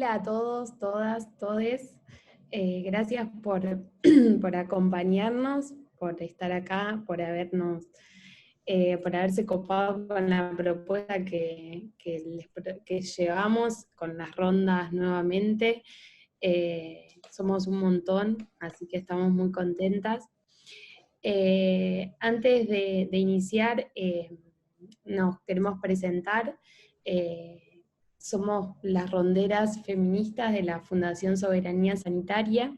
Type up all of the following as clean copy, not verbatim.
Hola a todos, todas, todes. Gracias por, por acompañarnos, por estar acá, por haberse copado con la propuesta que llevamos con las rondas nuevamente. Somos un montón, así que estamos muy contentas. Antes de iniciar, nos queremos presentar. Somos las ronderas feministas de la Fundación Soberanía Sanitaria.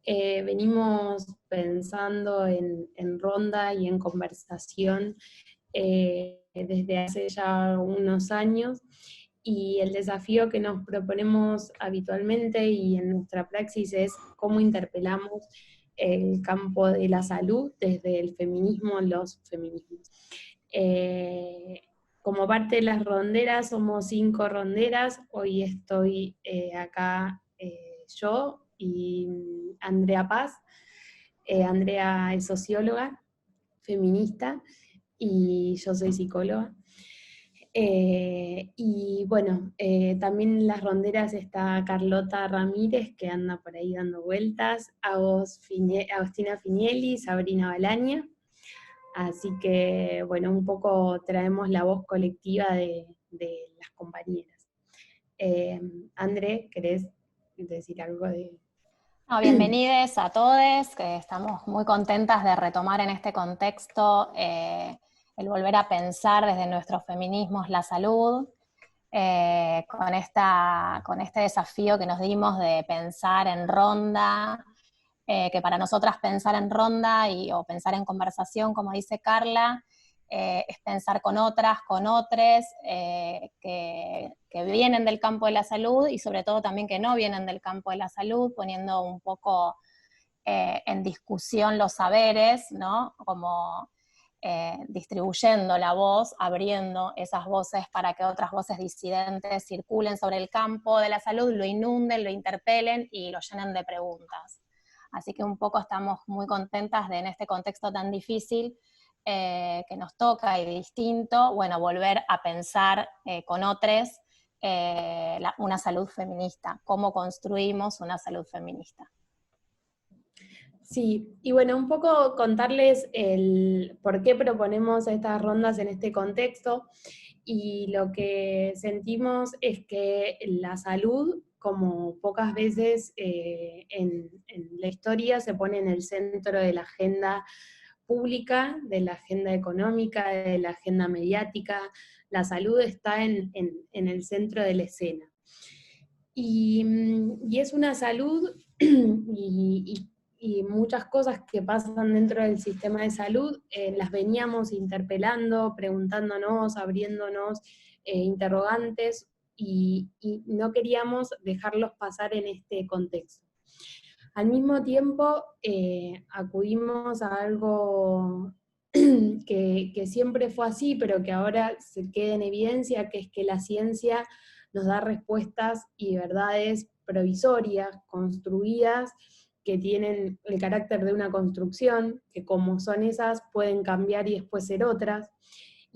Venimos pensando en ronda y en conversación desde hace ya unos años, y el desafío que nos proponemos habitualmente y en nuestra praxis es cómo interpelamos el campo de la salud desde el feminismo, los feminismos. Como parte de las ronderas, somos 5 ronderas. Hoy estoy acá yo y Andrea Paz. Andrea es socióloga, feminista, y yo soy psicóloga. Y bueno, también en las ronderas está Carlota Ramírez, que anda por ahí dando vueltas, Agostina Finielli, Sabrina Balaña. Así que, bueno, un poco traemos la voz colectiva de las compañeras. André, ¿querés decir algo de...? No, bienvenidos a todos, que estamos muy contentas de retomar en este contexto el volver a pensar desde nuestros feminismos la salud, con este desafío que nos dimos de pensar en ronda, que para nosotras pensar en ronda o pensar en conversación, como dice Carla, es pensar con otras, con otros que vienen del campo de la salud y sobre todo también que no vienen del campo de la salud, poniendo un poco en discusión los saberes, ¿no? Como distribuyendo la voz, abriendo esas voces para que otras voces disidentes circulen sobre el campo de la salud, lo inunden, lo interpelen y lo llenen de preguntas. Así que un poco estamos muy contentas de en este contexto tan difícil que nos toca y distinto, bueno, volver a pensar con otros una salud feminista, cómo construimos una salud feminista. Sí, y bueno, un poco contarles el por qué proponemos estas rondas en este contexto, y lo que sentimos es que la salud, como pocas veces en la historia, se pone en el centro de la agenda pública, de la agenda económica, de la agenda mediática. La salud está en el centro de la escena. Y es una salud y muchas cosas que pasan dentro del sistema de salud, las veníamos interpelando, preguntándonos, abriéndonos interrogantes, y no queríamos dejarlos pasar en este contexto. Al mismo tiempo, acudimos a algo que siempre fue así, pero que ahora se queda en evidencia, que es que la ciencia nos da respuestas y verdades provisorias, construidas, que tienen el carácter de una construcción, que como son esas pueden cambiar y después ser otras.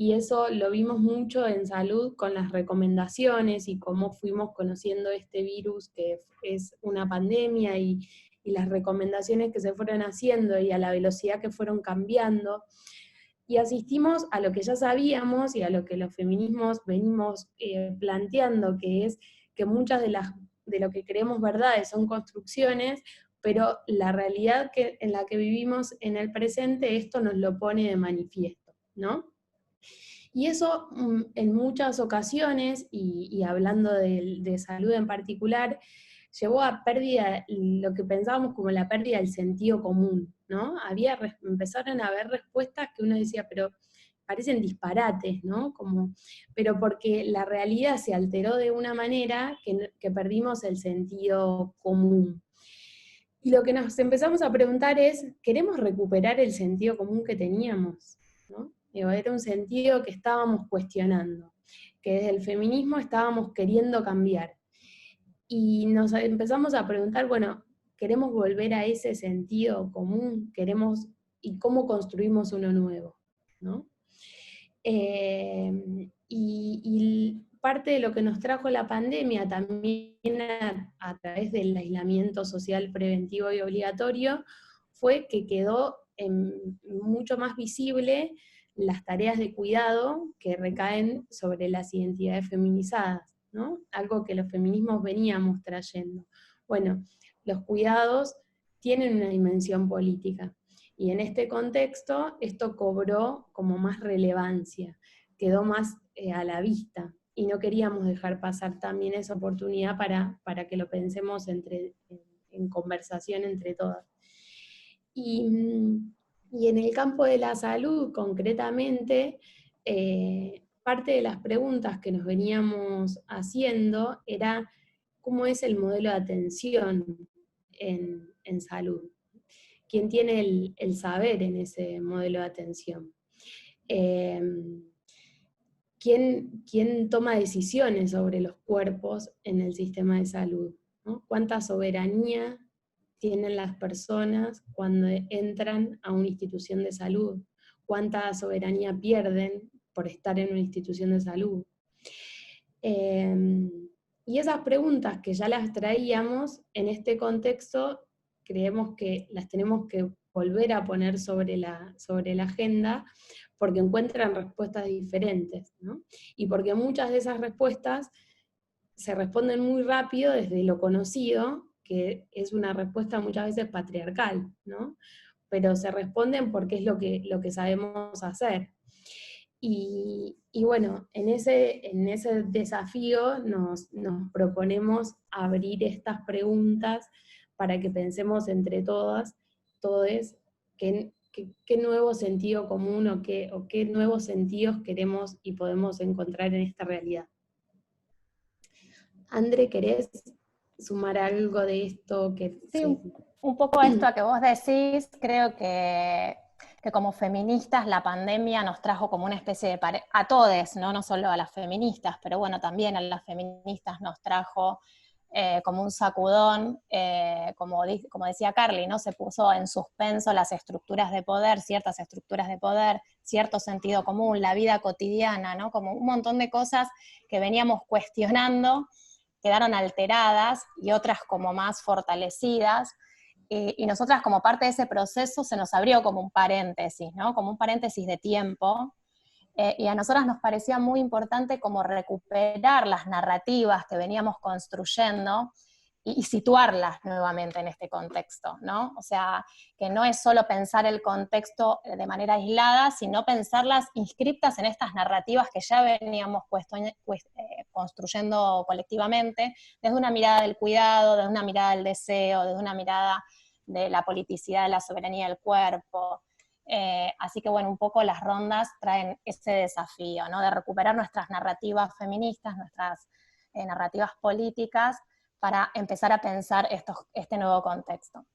Y eso lo vimos mucho en salud con las recomendaciones y cómo fuimos conociendo este virus que es una pandemia, y las recomendaciones que se fueron haciendo y a la velocidad que fueron cambiando. Y asistimos a lo que ya sabíamos y a lo que los feminismos venimos planteando, que es que muchas de lo que creemos verdades son construcciones, pero la realidad en la que vivimos en el presente, esto nos lo pone de manifiesto, ¿no? Y eso en muchas ocasiones, y hablando de salud en particular, llevó a pérdida, lo que pensábamos como la pérdida del sentido común, ¿no? Empezaron a haber respuestas que uno decía, pero parecen disparates, ¿no? Pero porque la realidad se alteró de una manera que perdimos el sentido común. Y lo que nos empezamos a preguntar es, ¿queremos recuperar el sentido común que teníamos? ¿No? Era un sentido que estábamos cuestionando, que desde el feminismo estábamos queriendo cambiar. Y nos empezamos a preguntar, bueno, ¿queremos volver a ese sentido común? ¿Y cómo construimos uno nuevo? ¿No? Y parte de lo que nos trajo la pandemia, también a través del aislamiento social preventivo y obligatorio, fue que quedó mucho más visible las tareas de cuidado que recaen sobre las identidades feminizadas, ¿no? Algo que los feminismos veníamos trayendo. Bueno, los cuidados tienen una dimensión política, y en este contexto esto cobró como más relevancia, quedó más a la vista, y no queríamos dejar pasar también esa oportunidad para que lo pensemos en conversación entre todas. Y en el campo de la salud, concretamente, parte de las preguntas que nos veníamos haciendo era cómo es el modelo de atención en salud. ¿Quién tiene el saber en ese modelo de atención? ¿Quién toma decisiones sobre los cuerpos en el sistema de salud? ¿No? ¿Cuánta soberanía tienen las personas cuando entran a una institución de salud? ¿Cuánta soberanía pierden por estar en una institución de salud? Y esas preguntas que ya las traíamos, en este contexto creemos que las tenemos que volver a poner sobre la agenda, porque encuentran respuestas diferentes, ¿no? Y porque muchas de esas respuestas se responden muy rápido desde lo conocido, que es una respuesta muchas veces patriarcal, ¿no? Pero se responden porque es lo que sabemos hacer. Y bueno, en ese desafío nos proponemos abrir estas preguntas para que pensemos entre todas, todes, qué nuevo sentido común o qué nuevos sentidos queremos y podemos encontrar en esta realidad. André, ¿querés sumar algo de esto? Sí, un poco esto a que vos decís, creo que como feministas la pandemia nos trajo como una especie de a todes, ¿no? No solo a las feministas, pero bueno, también a las feministas nos trajo como un sacudón, como decía Carly, ¿no? Se puso en suspenso las estructuras de poder, ciertas estructuras de poder, cierto sentido común, la vida cotidiana, ¿no? Como un montón de cosas que veníamos cuestionando, quedaron alteradas y otras como más fortalecidas. Y nosotras como parte de ese proceso se nos abrió como un paréntesis, ¿no? Como un paréntesis de tiempo, y a nosotras nos parecía muy importante como recuperar las narrativas que veníamos construyendo y situarlas nuevamente en este contexto, ¿no? O sea, que no es solo pensar el contexto de manera aislada, sino pensarlas inscriptas en estas narrativas que ya veníamos construyendo colectivamente, desde una mirada del cuidado, desde una mirada del deseo, desde una mirada de la politicidad, de la soberanía del cuerpo. Así que bueno, un poco las rondas traen ese desafío, ¿no? De recuperar nuestras narrativas feministas, nuestras narrativas políticas, para empezar a pensar este nuevo contexto.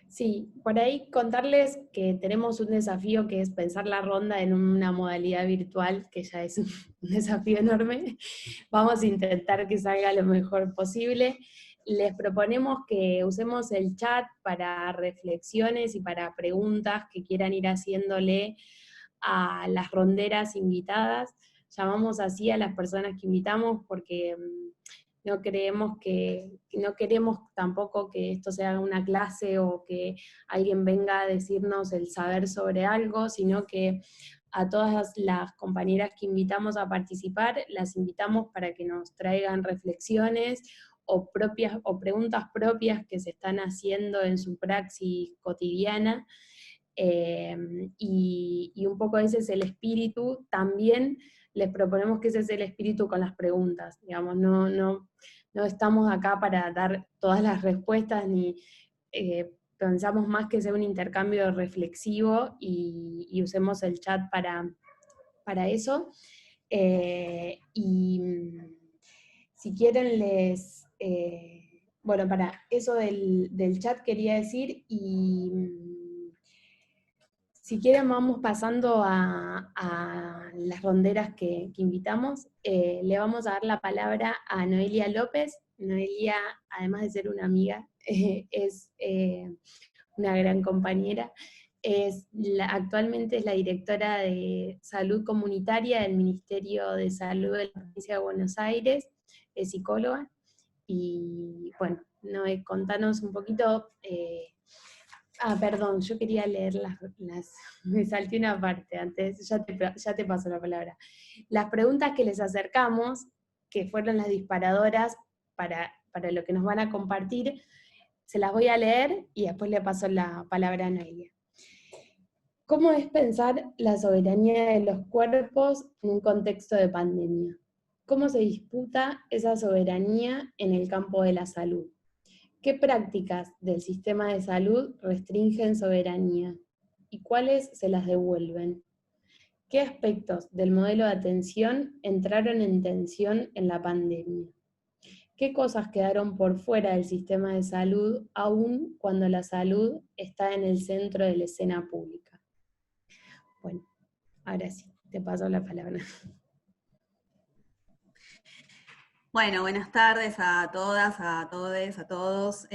Sí, por ahí contarles que tenemos un desafío que es pensar la ronda en una modalidad virtual, que ya es un desafío enorme. Vamos a intentar que salga lo mejor posible. Les proponemos que usemos el chat para reflexiones y para preguntas que quieran ir haciéndole a las ronderas invitadas. Llamamos así a las personas que invitamos porque no queremos tampoco que esto sea una clase o que alguien venga a decirnos el saber sobre algo, sino que a todas las compañeras que invitamos a participar, las invitamos para que nos traigan reflexiones o preguntas propias que se están haciendo en su praxis cotidiana. Y un poco ese es el espíritu. También les proponemos que ese es el espíritu con las preguntas, digamos, no estamos acá para dar todas las respuestas, ni pensamos más que sea un intercambio reflexivo y usemos el chat para eso. Y si quieren bueno, para eso del chat quería decir, y si quieren vamos pasando a las ronderas que invitamos. Le vamos a dar la palabra a Noelia López. Noelia, además de ser una amiga, es una gran compañera. Actualmente es la directora de Salud Comunitaria del Ministerio de Salud de la Provincia de Buenos Aires, es psicóloga, y bueno, contanos un poquito. Perdón, yo quería leer me salté una parte antes, ya te paso la palabra. Las preguntas que les acercamos, que fueron las disparadoras para lo que nos van a compartir, se las voy a leer y después le paso la palabra a Noelia. ¿Cómo es pensar la soberanía de los cuerpos en un contexto de pandemia? ¿Cómo se disputa esa soberanía en el campo de la salud? ¿Qué prácticas del sistema de salud restringen soberanía? ¿Y cuáles se las devuelven? ¿Qué aspectos del modelo de atención entraron en tensión en la pandemia? ¿Qué cosas quedaron por fuera del sistema de salud, aun cuando la salud está en el centro de la escena pública? Bueno, ahora sí, te paso la palabra. Bueno, buenas tardes a todas, a todes, a todos.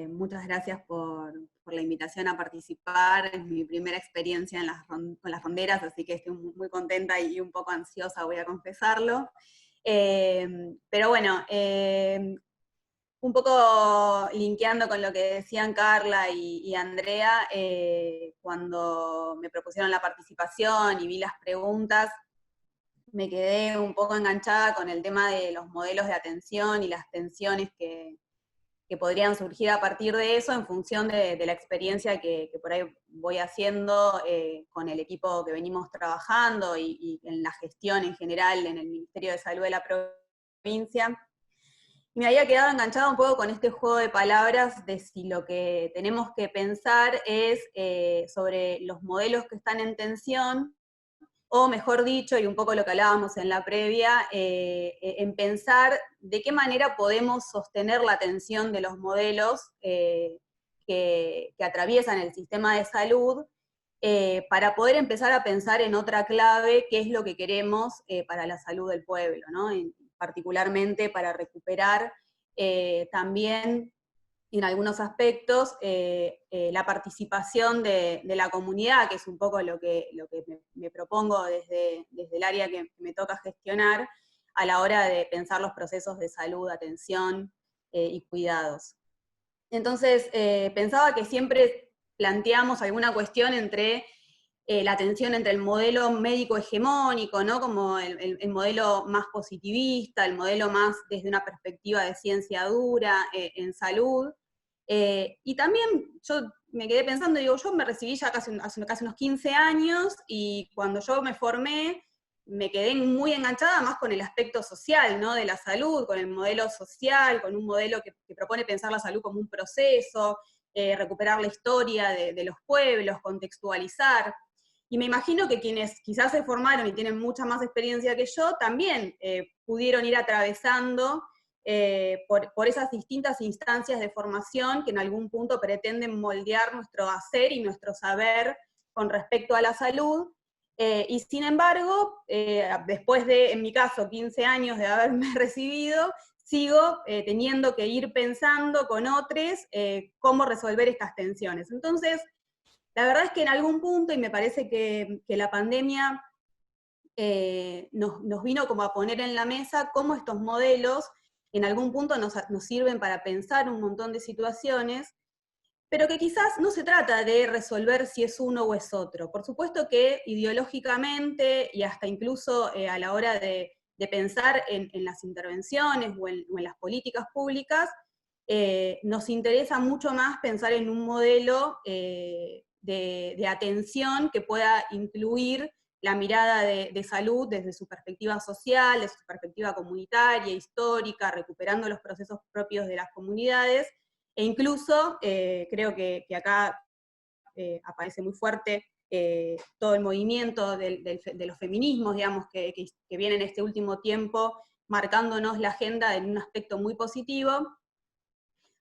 Muchas gracias por la invitación a participar. Es mi primera experiencia con las ronderas, así que estoy muy contenta y un poco ansiosa, voy a confesarlo. Pero bueno, un poco linkeando con lo que decían Carla y Andrea, cuando me propusieron la participación y vi las preguntas, me quedé un poco enganchada con el tema de los modelos de atención y las tensiones que podrían surgir a partir de eso en función de la experiencia que por ahí voy haciendo con el equipo que venimos trabajando y en la gestión en general en el Ministerio de Salud de la provincia. Me había quedado enganchada un poco con este juego de palabras de si lo que tenemos que pensar es sobre los modelos que están en tensión, o mejor dicho, y un poco lo que hablábamos en la previa, en pensar de qué manera podemos sostener la tensión de los modelos que atraviesan el sistema de salud, para poder empezar a pensar en otra clave, qué es lo que queremos para la salud del pueblo, ¿no? Particularmente para recuperar también en algunos aspectos la participación de la comunidad, que es un poco lo que me propongo desde el área que me toca gestionar a la hora de pensar los procesos de salud, atención y cuidados. Entonces, pensaba que siempre planteamos alguna cuestión entre la tensión entre el modelo médico hegemónico, ¿no? Como el modelo más positivista, el modelo más desde una perspectiva de ciencia dura en salud. Y también yo me quedé pensando, digo, yo me recibí ya hace casi unos 15 años, y cuando yo me formé, me quedé muy enganchada más con el aspecto social, ¿no? De la salud, con el modelo social, con un modelo que propone pensar la salud como un proceso, recuperar la historia de los pueblos, contextualizar. Y me imagino que quienes quizás se formaron y tienen mucha más experiencia que yo, también pudieron ir atravesando por esas distintas instancias de formación que en algún punto pretenden moldear nuestro hacer y nuestro saber con respecto a la salud. Y sin embargo, después de, en mi caso, 15 años de haberme recibido, sigo teniendo que ir pensando con otros cómo resolver estas tensiones. Entonces, la verdad es que en algún punto, y me parece que la pandemia nos vino como a poner en la mesa cómo estos modelos en algún punto nos sirven para pensar un montón de situaciones, pero que quizás no se trata de resolver si es uno o es otro. Por supuesto que ideológicamente y hasta incluso a la hora de pensar en las intervenciones o en las políticas públicas, nos interesa mucho más pensar en un modelo de atención que pueda incluir la mirada de salud desde su perspectiva social, desde su perspectiva comunitaria, histórica, recuperando los procesos propios de las comunidades, e incluso creo que acá aparece muy fuerte todo el movimiento de los feminismos, digamos, que viene en este último tiempo marcándonos la agenda en un aspecto muy positivo,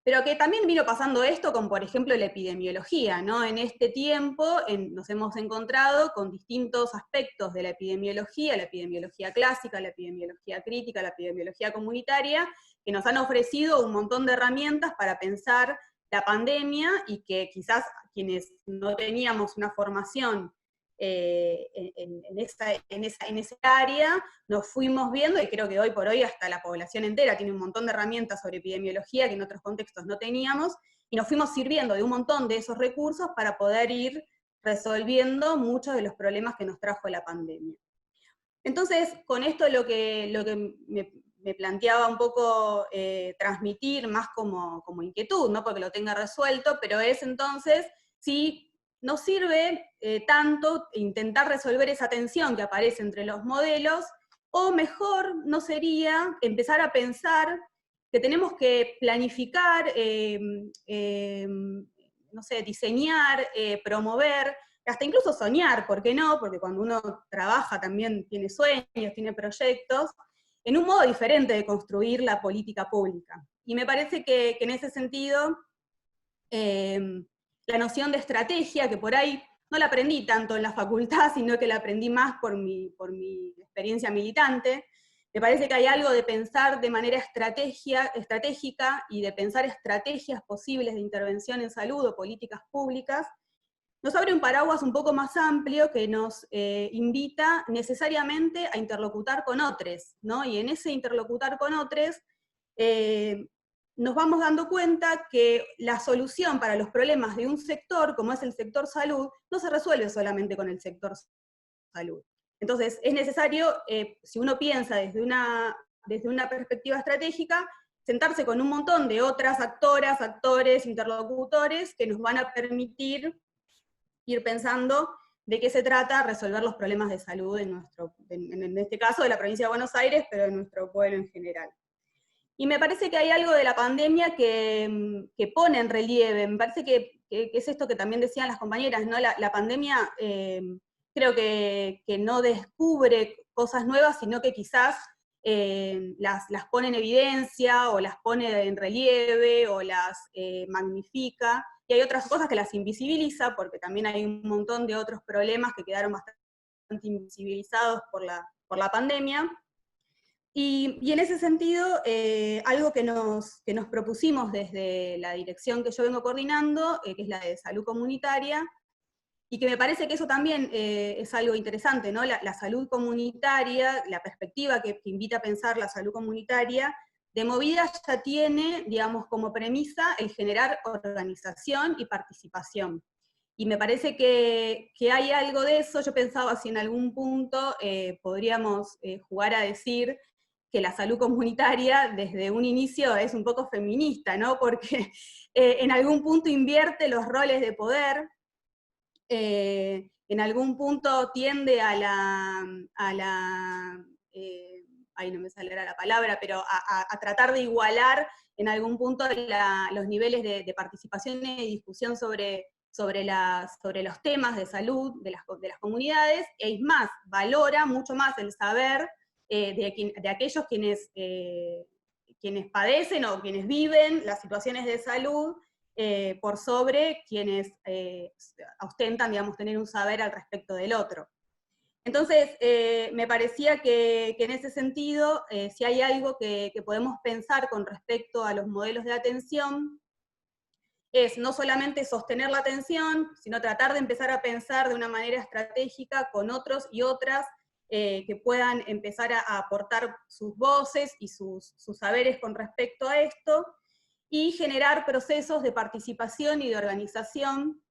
pero que también vino pasando esto con, por ejemplo, la epidemiología, ¿no? En este tiempo nos hemos encontrado con distintos aspectos de la epidemiología clásica, la epidemiología crítica, la epidemiología comunitaria, que nos han ofrecido un montón de herramientas para pensar la pandemia, y que quizás quienes no teníamos una formación en esa área, nos fuimos viendo, y creo que hoy por hoy hasta la población entera tiene un montón de herramientas sobre epidemiología que en otros contextos no teníamos, y nos fuimos sirviendo de un montón de esos recursos para poder ir resolviendo muchos de los problemas que nos trajo la pandemia. Entonces, con esto lo que me planteaba un poco transmitir más como inquietud, no porque lo tenga resuelto, pero es entonces si nos sirve tanto intentar resolver esa tensión que aparece entre los modelos, o mejor no sería empezar a pensar que tenemos que planificar, no sé, diseñar, promover, hasta incluso soñar, ¿por qué no? Porque cuando uno trabaja también tiene sueños, tiene proyectos, en un modo diferente de construir la política pública. Y me parece que en ese sentido, la noción de estrategia, que por ahí no la aprendí tanto en la facultad, sino que la aprendí más por mi experiencia militante, me parece que hay algo de pensar de manera estratégica y de pensar estrategias posibles de intervención en salud o políticas públicas, nos abre un paraguas un poco más amplio que nos invita necesariamente a interlocutar con otros, ¿no? Y en ese interlocutar con otros, nos vamos dando cuenta que la solución para los problemas de un sector, como es el sector salud, no se resuelve solamente con el sector salud. Entonces, es necesario, si uno piensa desde una perspectiva estratégica, sentarse con un montón de otras actoras, actores, interlocutores, que nos van a permitir ir pensando de qué se trata resolver los problemas de salud en este caso de la provincia de Buenos Aires, pero en nuestro pueblo en general. Y me parece que hay algo de la pandemia que pone en relieve, me parece que es esto que también decían las compañeras, ¿no? La pandemia creo que no descubre cosas nuevas, sino que quizás las pone en evidencia, o las pone en relieve, o las magnifica, y hay otras cosas que las invisibiliza, porque también hay un montón de otros problemas que quedaron bastante invisibilizados por la pandemia. Y en ese sentido, algo que nos propusimos desde la dirección que yo vengo coordinando, que es la de salud comunitaria, y que me parece que eso también es algo interesante, ¿no? La salud comunitaria, la perspectiva que invita a pensar la salud comunitaria, de movida ya tiene, digamos, como premisa el generar organización y participación. Y me parece que hay algo de eso. Yo pensaba si en algún punto podríamos jugar a decir que la salud comunitaria desde un inicio es un poco feminista, ¿no? Porque en algún punto invierte los roles de poder, en algún punto tiende ahí no me saldrá la palabra, pero a tratar de igualar en algún punto los niveles de participación y discusión sobre los temas de salud de las comunidades, e es más, valora mucho más el saber de aquellos quienes padecen o quienes viven las situaciones de salud, por sobre quienes ostentan, digamos, tener un saber al respecto del otro. Entonces, me parecía que en ese sentido, si hay algo que podemos pensar con respecto a los modelos de atención, es no solamente sostener la atención, sino tratar de empezar a pensar de una manera estratégica con otros y otras que puedan empezar a aportar sus voces y sus saberes con respecto a esto, y generar procesos de participación y de organización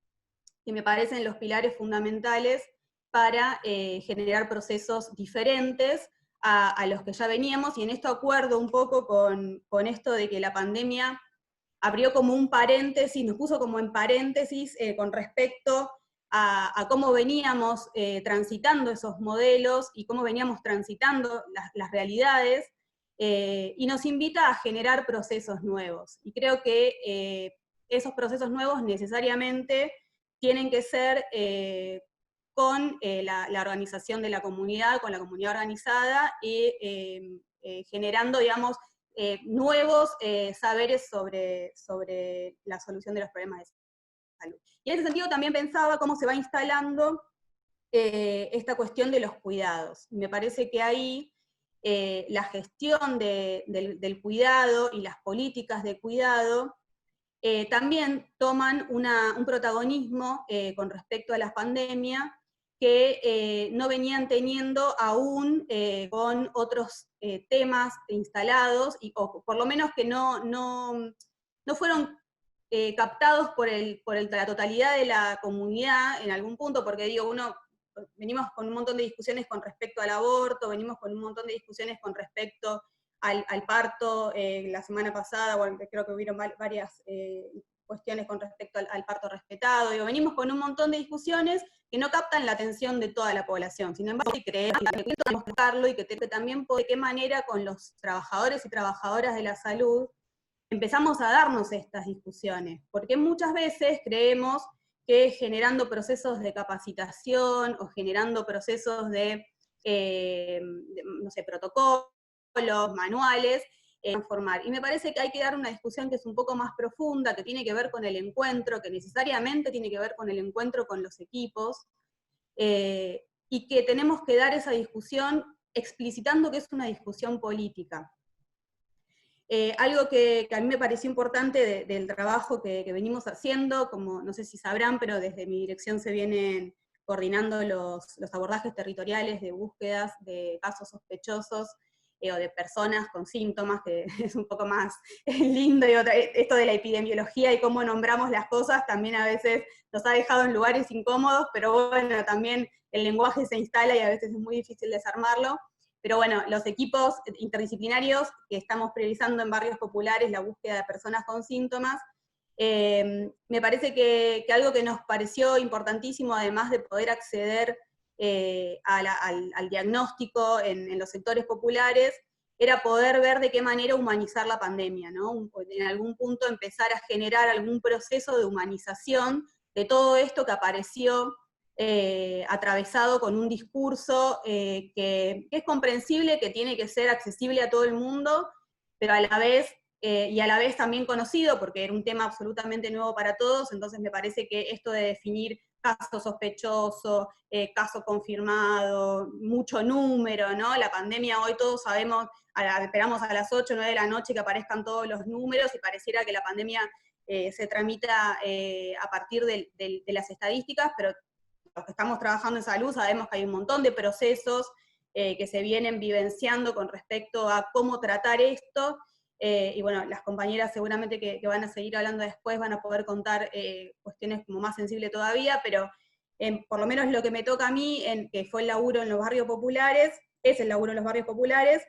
que me parecen los pilares fundamentales para generar procesos diferentes a los que ya veníamos, y en esto acuerdo un poco con esto de que la pandemia abrió como un paréntesis, nos puso como en paréntesis con respecto a cómo veníamos transitando esos modelos y cómo veníamos transitando las realidades, y nos invita a generar procesos nuevos. Y creo que esos procesos nuevos necesariamente tienen que ser con la organización de la comunidad, con la comunidad organizada, y generando, digamos, nuevos saberes sobre la solución de los problemas de salud. Y en ese sentido también pensaba cómo se va instalando esta cuestión de los cuidados. Me parece que ahí la gestión del cuidado y las políticas de cuidado también toman un protagonismo con respecto a la pandemia que no venían teniendo aún con otros temas instalados, o por lo menos que no fueron captados por la totalidad de la comunidad en algún punto, porque digo, venimos con un montón de discusiones con respecto al aborto, venimos con un montón de discusiones con respecto al parto, la semana pasada, bueno, creo que hubieron varias cuestiones con respecto al parto respetado, digo, venimos con un montón de discusiones que no captan la atención de toda la población. Sin embargo, creemos que tenemos que buscarlo y que también de qué manera con los trabajadores y trabajadoras de la salud empezamos a darnos estas discusiones, porque muchas veces creemos que generando procesos de capacitación o generando procesos de no sé, protocolos, manuales, transformar. Y me parece que hay que dar una discusión que es un poco más profunda, que tiene que ver con el encuentro, que necesariamente tiene que ver con el encuentro con los equipos, y que tenemos que dar esa discusión explicitando que es una discusión política. Algo que a mí me pareció importante del trabajo que venimos haciendo, como no sé si sabrán, pero desde mi dirección se vienen coordinando los abordajes territoriales de búsquedas de casos sospechosos o de personas con síntomas, que es un poco más lindo, y esto de la epidemiología y cómo nombramos las cosas también a veces nos ha dejado en lugares incómodos, pero bueno, también el lenguaje se instala y a veces es muy difícil desarmarlo. Pero bueno, los equipos interdisciplinarios que estamos priorizando en barrios populares, la búsqueda de personas con síntomas, me parece que algo que nos pareció importantísimo, además de poder acceder al diagnóstico en los sectores populares, era poder ver de qué manera humanizar la pandemia, ¿no? En algún punto empezar a generar algún proceso de humanización de todo esto que apareció atravesado con un discurso que es comprensible, que tiene que ser accesible a todo el mundo, pero a la vez, y a la vez también conocido, porque era un tema absolutamente nuevo para todos, entonces me parece que esto de definir caso sospechoso, caso confirmado, mucho número, ¿no? La pandemia hoy todos sabemos, esperamos a las 8 o 9 de la noche que aparezcan todos los números, y pareciera que la pandemia se tramita a partir de las estadísticas, pero los que estamos trabajando en salud sabemos que hay un montón de procesos que se vienen vivenciando con respecto a cómo tratar esto, y bueno, las compañeras seguramente que van a seguir hablando después van a poder contar cuestiones como más sensibles todavía, pero por lo menos lo que me toca a mí, que fue el laburo en los barrios populares, es el laburo en los barrios populares,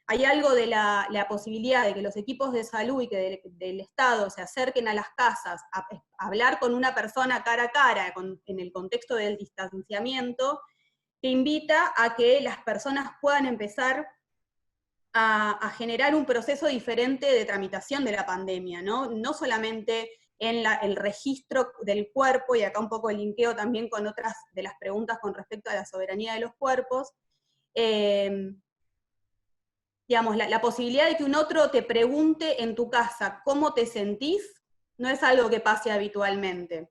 hay algo de la posibilidad de que los equipos de salud y que del Estado se acerquen a las casas a hablar con una persona cara a cara en el contexto del distanciamiento, que invita a que las personas puedan empezar a generar un proceso diferente de tramitación de la pandemia, ¿no? No solamente en el registro del cuerpo, y acá un poco linkeo también con otras de las preguntas con respecto a la soberanía de los cuerpos, digamos, la posibilidad de que un otro te pregunte en tu casa cómo te sentís, no es algo que pase habitualmente.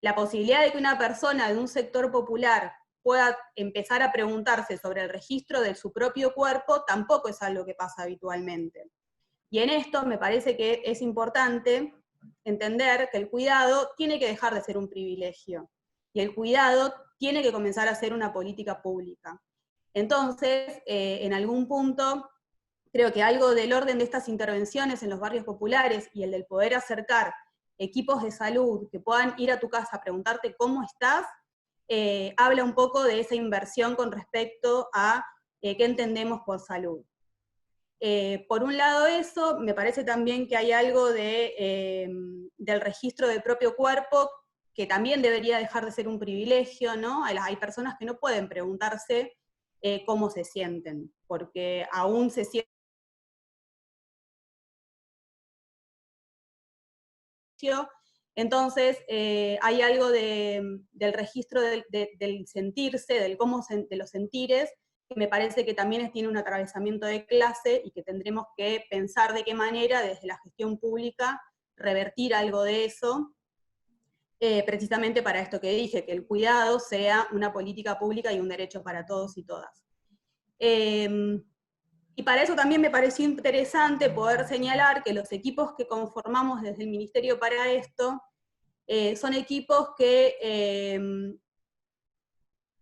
La posibilidad de que una persona de un sector popular pueda empezar a preguntarse sobre el registro de su propio cuerpo tampoco es algo que pasa habitualmente. Y en esto me parece que es importante entender que el cuidado tiene que dejar de ser un privilegio, y el cuidado tiene que comenzar a ser una política pública. Entonces, en algún punto, creo que algo del orden de estas intervenciones en los barrios populares y el del poder acercar equipos de salud que puedan ir a tu casa a preguntarte cómo estás, habla un poco de esa inversión con respecto a qué entendemos por salud. Por un lado eso, me parece también que hay algo del registro del propio cuerpo, que también debería dejar de ser un privilegio, ¿no? Hay personas que no pueden preguntarse cómo se sienten, porque aún se sienten. Entonces, hay algo del registro del sentirse, de los sentires, que me parece que también tiene un atravesamiento de clase, y que tendremos que pensar de qué manera, desde la gestión pública, revertir algo de eso, precisamente para esto que dije, que el cuidado sea una política pública y un derecho para todos y todas. Y para eso también me pareció interesante poder señalar que los equipos que conformamos desde el Ministerio para esto son equipos que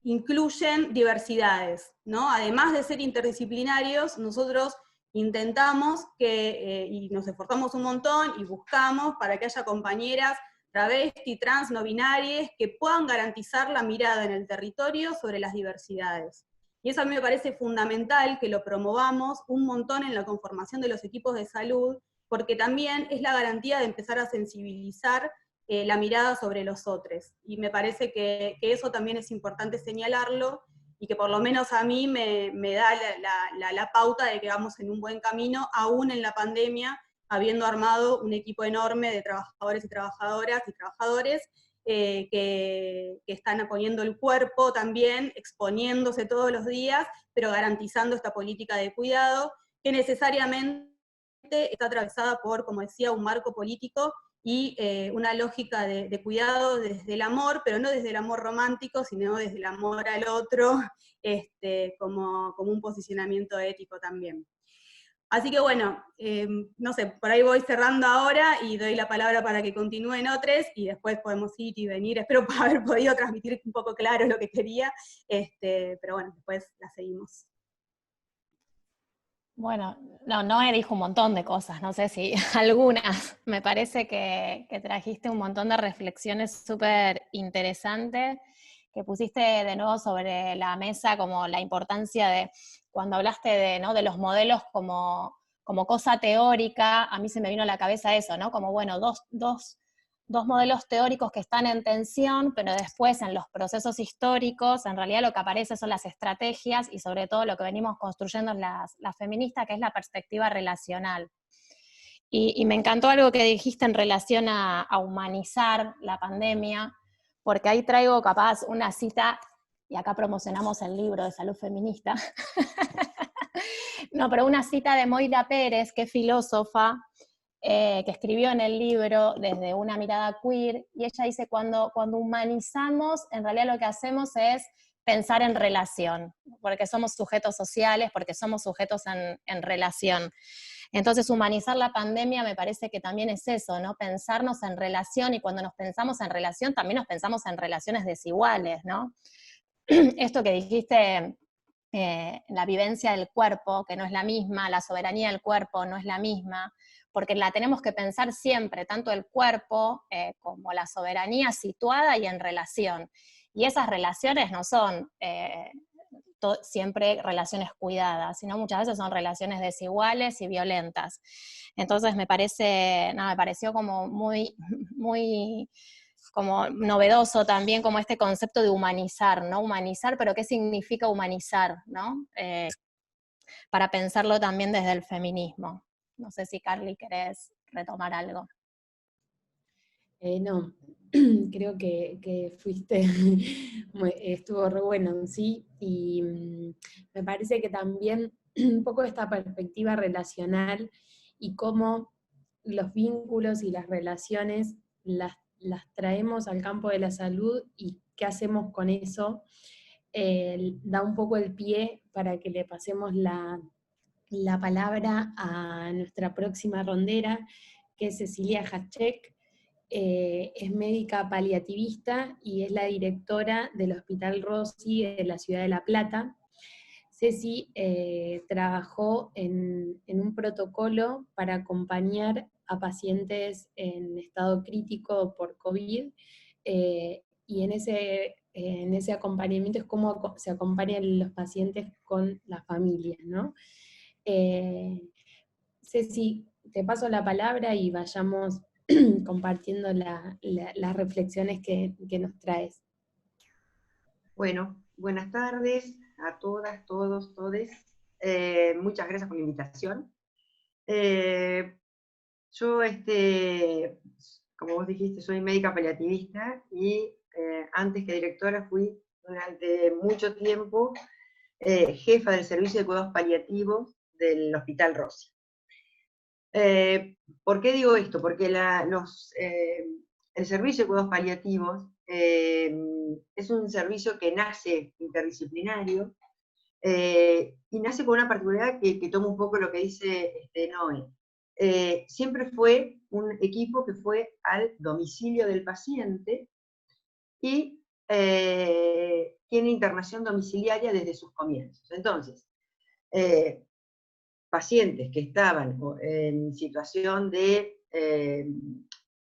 incluyen diversidades, ¿no? Además de ser interdisciplinarios, nosotros intentamos y nos esforzamos un montón y buscamos para que haya compañeras travesti, trans, no binarias, que puedan garantizar la mirada en el territorio sobre las diversidades. Y eso a mí me parece fundamental que lo promovamos un montón en la conformación de los equipos de salud, porque también es la garantía de empezar a sensibilizar la mirada sobre los otros. Y me parece que eso también es importante señalarlo, y que por lo menos a mí me da la pauta de que vamos en un buen camino, aún en la pandemia, habiendo armado un equipo enorme de trabajadores y trabajadoras y trabajadores que están poniendo el cuerpo también, exponiéndose todos los días, pero garantizando esta política de cuidado, que necesariamente está atravesada por, como decía, un marco político y una lógica de cuidado desde el amor, pero no desde el amor romántico, sino desde el amor al otro, como un posicionamiento ético también. Así que bueno, no sé, por ahí voy cerrando ahora y doy la palabra para que continúen otros, y después podemos ir y venir. Espero haber podido transmitir un poco claro lo que quería, pero bueno, después la seguimos. Bueno, no, Noé dijo un montón de cosas, no sé si algunas. Me parece que trajiste un montón de reflexiones súper interesantes, que pusiste de nuevo sobre la mesa como la importancia de, cuando hablaste de, ¿no?, de los modelos como cosa teórica, a mí se me vino a la cabeza eso, ¿no? Como, bueno, dos modelos teóricos que están en tensión, pero después en los procesos históricos, en realidad lo que aparece son las estrategias y sobre todo lo que venimos construyendo las feministas, que es la perspectiva relacional. Y me encantó algo que dijiste en relación a humanizar la pandemia, porque ahí traigo capaz una cita, y acá promocionamos el libro de salud feminista, no, pero una cita de Moira Pérez, que es filósofa, que escribió en el libro desde una mirada queer, y ella dice, cuando humanizamos, en realidad lo que hacemos es pensar en relación, porque somos sujetos sociales, porque somos sujetos en relación. Entonces, humanizar la pandemia me parece que también es eso, ¿no? Pensarnos en relación, y cuando nos pensamos en relación, también nos pensamos en relaciones desiguales, ¿no? Esto que dijiste, la vivencia del cuerpo, que no es la misma, la soberanía del cuerpo no es la misma, porque la tenemos que pensar siempre, tanto el cuerpo como la soberanía, situada y en relación. Y esas relaciones no son siempre relaciones cuidadas, sino muchas veces son relaciones desiguales y violentas. Entonces me pareció como muy, muy como novedoso también como este concepto de humanizar, ¿no? Humanizar, pero ¿qué significa humanizar, ¿no? Para pensarlo también desde el feminismo. No sé si, Carly, querés retomar algo. No, creo que fuiste, estuvo re bueno, ¿sí? Y me parece que también un poco esta perspectiva relacional y cómo los vínculos y las relaciones las traemos al campo de la salud y qué hacemos con eso, da un poco el pie para que le pasemos la palabra a nuestra próxima rondera, que es Cecilia Hachek. Es médica paliativista y es la directora del Hospital Rossi de la ciudad de La Plata. Ceci trabajó en un protocolo para acompañar a pacientes en estado crítico por COVID, y en ese acompañamiento es cómo se acompañan los pacientes con las familias, ¿no? Ceci, te paso la palabra y vayamos compartiendo las reflexiones que nos traes. Bueno, buenas tardes a todas, todos, todes. Muchas gracias por la invitación. Yo, como vos dijiste, soy médica paliativista y antes que directora fui durante mucho tiempo jefa del servicio de cuidados paliativos del Hospital Rossi. ¿Por qué digo esto? Porque el servicio de cuidados paliativos es un servicio que nace interdisciplinario, y nace con una particularidad que toma un poco lo que dice Noé. Siempre fue un equipo que fue al domicilio del paciente y tiene internación domiciliaria desde sus comienzos. Entonces, pacientes que estaban en situación de,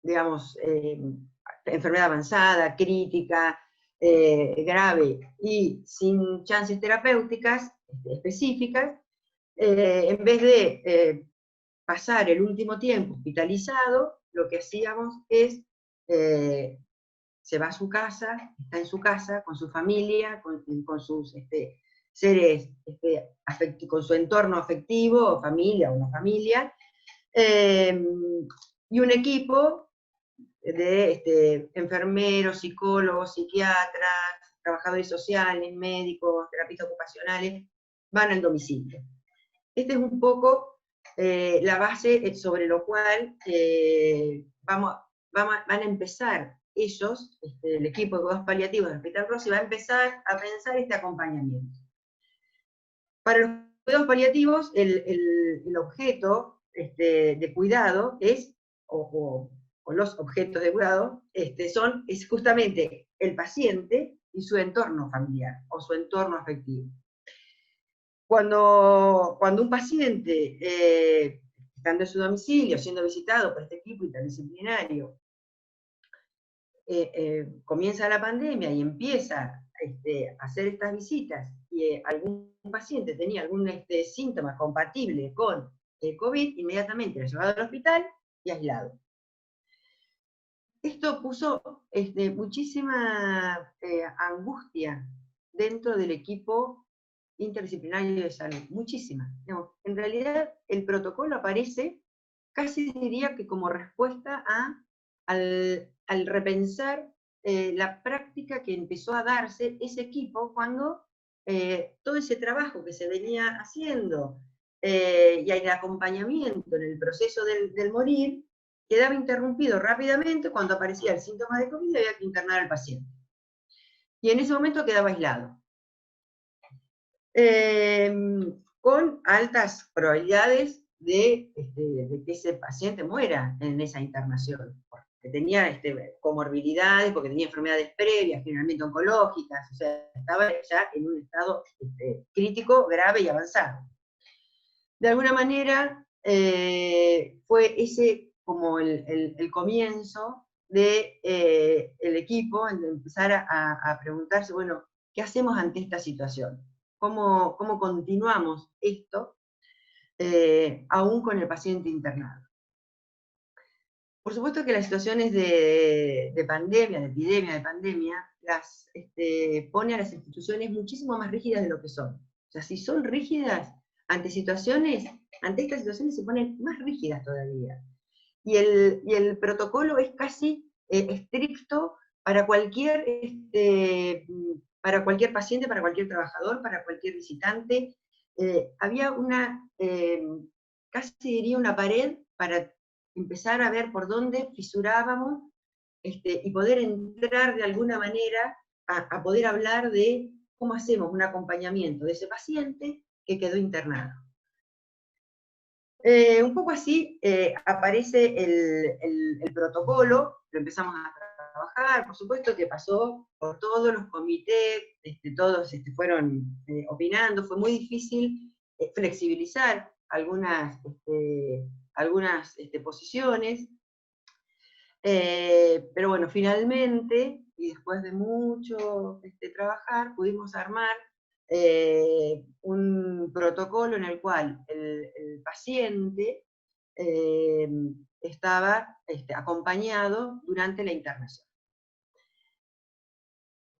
digamos, enfermedad avanzada, crítica, grave y sin chances terapéuticas específicas, en vez de pasar el último tiempo hospitalizado, lo que hacíamos es, se va a su casa, está en su casa, con su familia, con sus seres, con su entorno afectivo, familia o no familia, y un equipo de enfermeros, psicólogos, psiquiatras, trabajadores sociales, médicos, terapistas ocupacionales, van al domicilio. Esta es un poco la base sobre lo cual van a empezar ellos, el equipo de cuidados paliativos del Hospital Rossi, va a empezar a pensar este acompañamiento. Para los cuidados paliativos, el objeto de cuidado es, o los objetos de cuidado, es justamente el paciente y su entorno familiar, o su entorno afectivo. Cuando un paciente, estando en su domicilio, siendo visitado por este equipo interdisciplinario, comienza la pandemia y empieza a hacer estas visitas, y algún paciente tenía algún síntoma compatible con el COVID, inmediatamente era llevado al hospital y aislado. Esto puso muchísima angustia dentro del equipo interdisciplinario de salud, muchísima. Digamos, en realidad el protocolo aparece, casi diría que como respuesta al repensar la práctica que empezó a darse ese equipo cuando todo ese trabajo que se venía haciendo y el acompañamiento en el proceso del morir quedaba interrumpido rápidamente cuando aparecía el síntoma de COVID y había que internar al paciente. Y en ese momento quedaba aislado. Con altas probabilidades de que ese paciente muera en esa internación, porque tenía comorbilidades, porque tenía enfermedades previas, generalmente oncológicas, o sea, estaba ya en un estado crítico, grave y avanzado. De alguna manera, fue ese como el comienzo del equipo, de empezar a preguntarse, bueno, ¿qué hacemos ante esta situación? ¿Cómo continuamos esto, aún con el paciente internado? Por supuesto que las situaciones de pandemia, de epidemia, de pandemia, las pone a las instituciones muchísimo más rígidas de lo que son. O sea, si son rígidas ante estas situaciones se ponen más rígidas todavía. Y el protocolo es casi estricto para cualquier paciente, para cualquier trabajador, para cualquier visitante. Había casi diría una pared para empezar a ver por dónde fisurábamos y poder entrar de alguna manera a poder hablar de cómo hacemos un acompañamiento de ese paciente que quedó internado. Un poco así aparece el protocolo, lo empezamos a trabajar, por supuesto que pasó por todos los comités, todos fueron opinando, fue muy difícil flexibilizar algunas posiciones, pero bueno, finalmente, y después de mucho trabajar, pudimos armar un protocolo en el cual el paciente estaba acompañado durante la internación.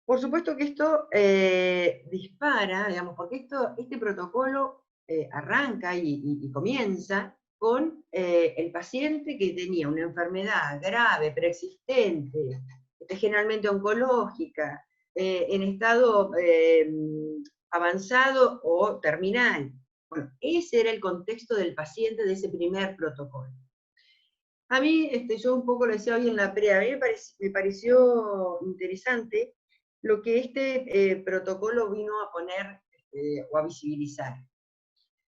Por supuesto que esto dispara, digamos, porque este protocolo arranca y comienza con el paciente que tenía una enfermedad grave, preexistente, generalmente oncológica, en estado avanzado o terminal. Bueno, ese era el contexto del paciente de ese primer protocolo. A mí, yo un poco lo decía hoy en la pre, a mí me pareció interesante lo que este protocolo vino a poner o a visibilizar.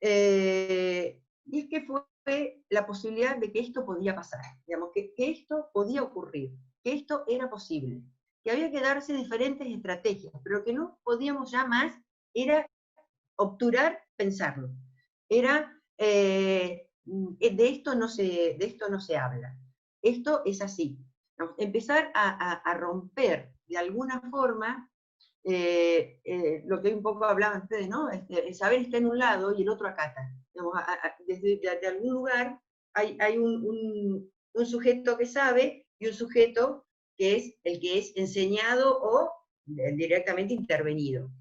Y es que fue la posibilidad de que esto podía pasar, digamos, que esto podía ocurrir, que esto era posible, que había que darse diferentes estrategias, pero que no podíamos ya más, era obturar pensarlo, era, de esto no se habla, esto es así. Empezar a romper de alguna forma lo que un poco hablaban ustedes, ¿no? El saber está en un lado y el otro acata. Digamos, desde de algún lugar hay un sujeto que sabe y un sujeto que es el que es enseñado o directamente intervenido.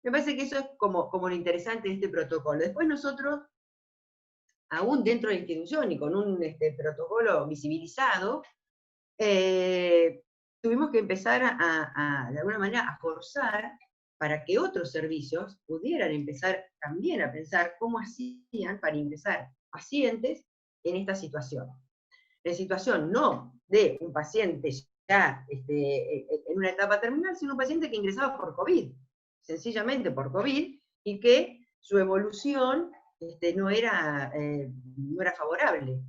Me parece que eso es como lo interesante de este protocolo. Después nosotros, aún dentro de la institución y con un protocolo visibilizado, tuvimos que empezar de alguna manera a forzar para que otros servicios pudieran empezar también a pensar cómo hacían para ingresar pacientes en esta situación. En situación no de un paciente ya en una etapa terminal, sino un paciente que ingresaba por COVID, sencillamente por COVID, y que su evolución no era favorable.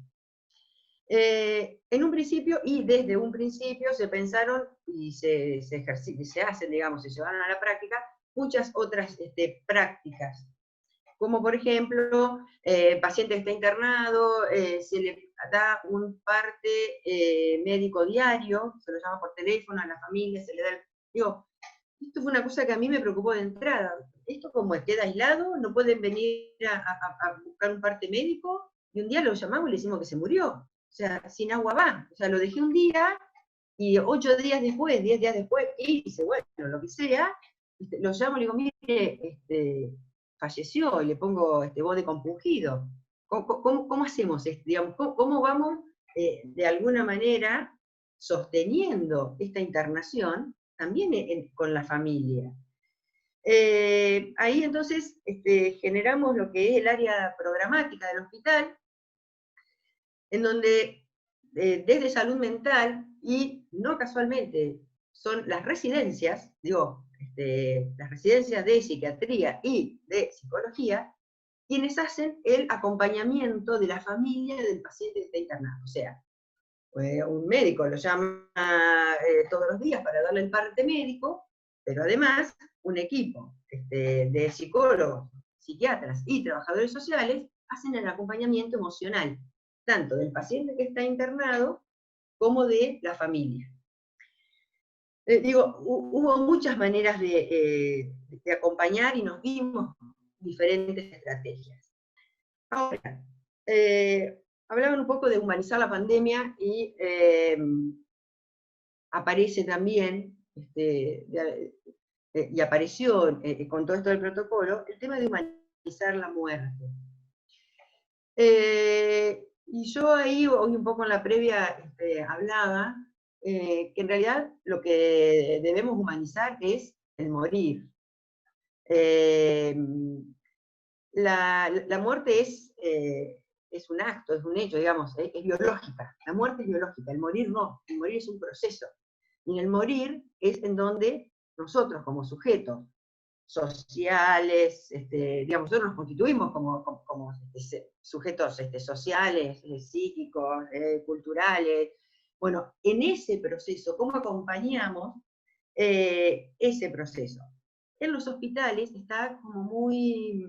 En un principio, y desde un principio, se pensaron y se hacen, digamos, se llevaron a la práctica muchas otras prácticas, como por ejemplo, paciente que está internado, se le da un parte médico diario, se lo llama por teléfono a la familia, se le da digo, esto fue una cosa que a mí me preocupó de entrada. ¿Esto como queda aislado? ¿No pueden venir a buscar un parte médico? Y un día lo llamamos y le decimos que se murió. O sea, sin agua va. O sea, lo dejé un día y 8 días después, 10 días después, y dice, bueno, lo que sea, lo llamo y le digo, mire, falleció, y le pongo voz de compungido. ¿Cómo hacemos esto? Digamos, ¿cómo vamos, de alguna manera, sosteniendo esta internación también con la familia? Ahí entonces generamos lo que es el área programática del hospital, en donde desde salud mental, y no casualmente, son las residencias, las residencias de psiquiatría y de psicología, quienes hacen el acompañamiento de la familia del paciente que está internado. O sea, un médico lo llama todos los días para darle el parte médico, pero además un equipo de psicólogos, psiquiatras y trabajadores sociales hacen el acompañamiento emocional, tanto del paciente que está internado como de la familia. Hubo muchas maneras de acompañar y nos dimos diferentes estrategias. Ahora, hablaban un poco de humanizar la pandemia y aparece también, y apareció con todo esto del protocolo, el tema de humanizar la muerte. Y yo ahí, hoy un poco en la previa, hablaba que en realidad lo que debemos humanizar es el morir. La muerte es un acto, es un hecho, digamos, es biológica. La muerte es biológica, el morir no, el morir es un proceso. Y en el morir es en donde nosotros como sujetos sociales, digamos, nosotros nos constituimos como sujetos sociales, psíquicos, culturales. Bueno, en ese proceso, ¿cómo acompañamos ese proceso? En los hospitales está como muy...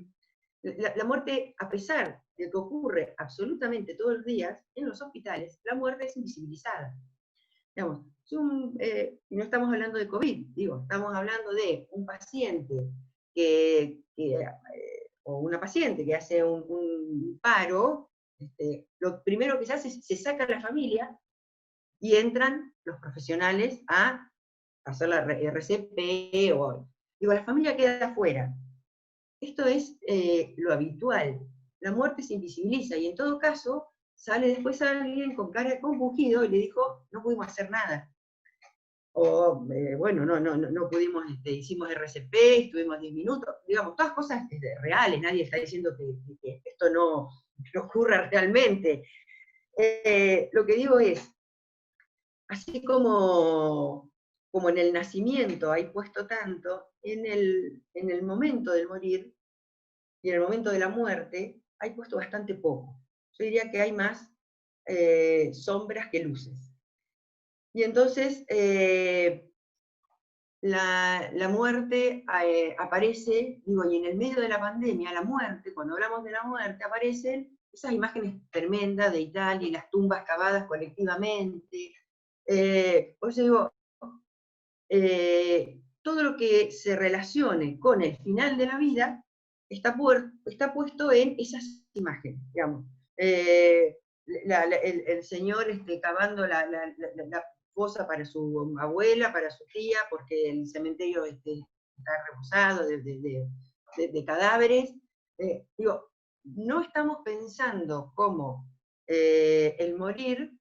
La muerte, a pesar de que ocurre absolutamente todos los días, en los hospitales, la muerte es invisibilizada. Digamos, no estamos hablando de COVID, estamos hablando de un paciente o una paciente que hace un paro, lo primero que se hace es se saca a la familia y entran los profesionales a hacer la RCP, la familia queda afuera. Esto es lo habitual. La muerte se invisibiliza y en todo caso sale después alguien con cara de compungido y le dijo, no pudimos hacer nada. O, bueno, no pudimos, hicimos RCP, estuvimos 10 minutos, digamos, todas cosas reales, nadie está diciendo que esto no ocurra realmente. Lo que digo es, así como como en el nacimiento hay puesto tanto, en el momento del morir y en el momento de la muerte hay puesto bastante poco. Yo diría que hay más sombras que luces. Y entonces la muerte aparece, digo, y en el medio de la pandemia, la muerte, cuando hablamos de la muerte, aparecen esas imágenes tremendas de Italia y las tumbas cavadas colectivamente. Por eso digo, todo lo que se relacione con el final de la vida está puesto en esas imágenes, digamos. El señor cavando la fosa para su abuela, para su tía, porque el cementerio está rebosado de cadáveres. Digo, no estamos pensando como el morir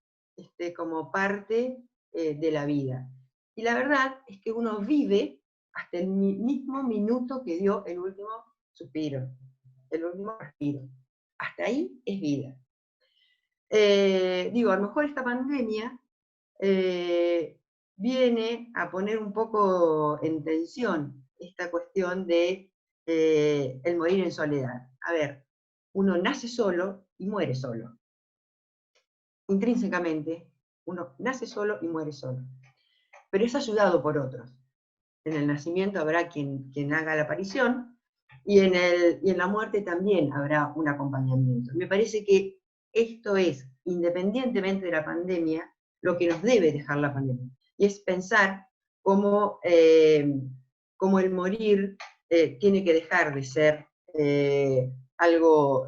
como parte de la vida. Y la verdad es que uno vive hasta el mismo minuto que dio el último suspiro, el último respiro. Hasta ahí es vida. Digo, a lo mejor esta pandemia viene a poner un poco en tensión esta cuestión de el morir en soledad. A ver, uno nace solo y muere solo. Intrínsecamente, uno nace solo y muere solo. Pero es ayudado por otros. En el nacimiento habrá quien haga la aparición, y en la muerte también habrá un acompañamiento. Me parece que esto es, independientemente de la pandemia, lo que nos debe dejar la pandemia, y es pensar cómo el morir tiene que dejar de ser algo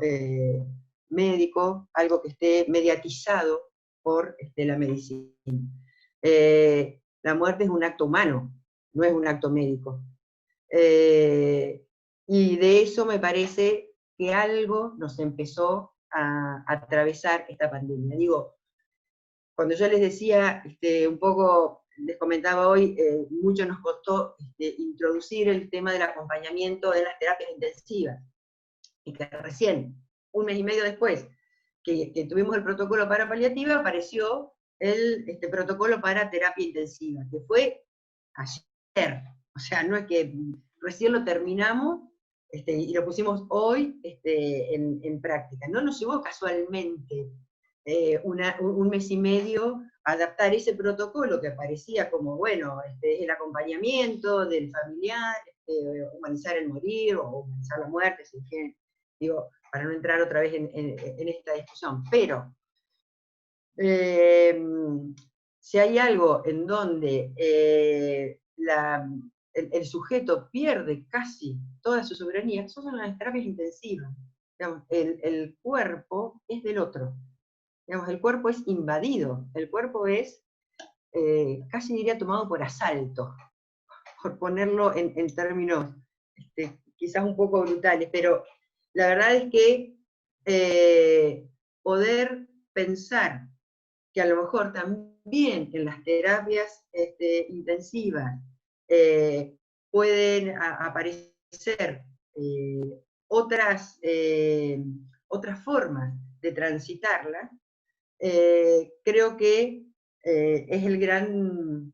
médico, algo que esté mediatizado por la medicina. La muerte es un acto humano, no es un acto médico. Y de eso me parece que algo nos empezó a atravesar esta pandemia. Digo, cuando yo les decía, un poco, les comentaba hoy, mucho nos costó introducir el tema del acompañamiento en las terapias intensivas, y que recién, un mes y medio después que tuvimos el protocolo para paliativa, apareció el protocolo para terapia intensiva, que fue ayer. O sea, no es que recién lo terminamos y lo pusimos hoy en práctica. No nos llevó casualmente un mes y medio a adaptar ese protocolo que parecía como, bueno, el acompañamiento del familiar, humanizar el morir o humanizar la muerte, si quieren, digo, para no entrar otra vez en esta discusión. Pero si hay algo en donde el sujeto pierde casi toda su soberanía, son las terapias intensivas. Digamos, el cuerpo es del otro. Digamos, el cuerpo es invadido, el cuerpo es, casi diría, tomado por asalto, por ponerlo en términos quizás un poco brutales, pero la verdad es que poder pensar que a lo mejor también en las terapias intensivas pueden aparecer otras formas de transitarla, creo que es el gran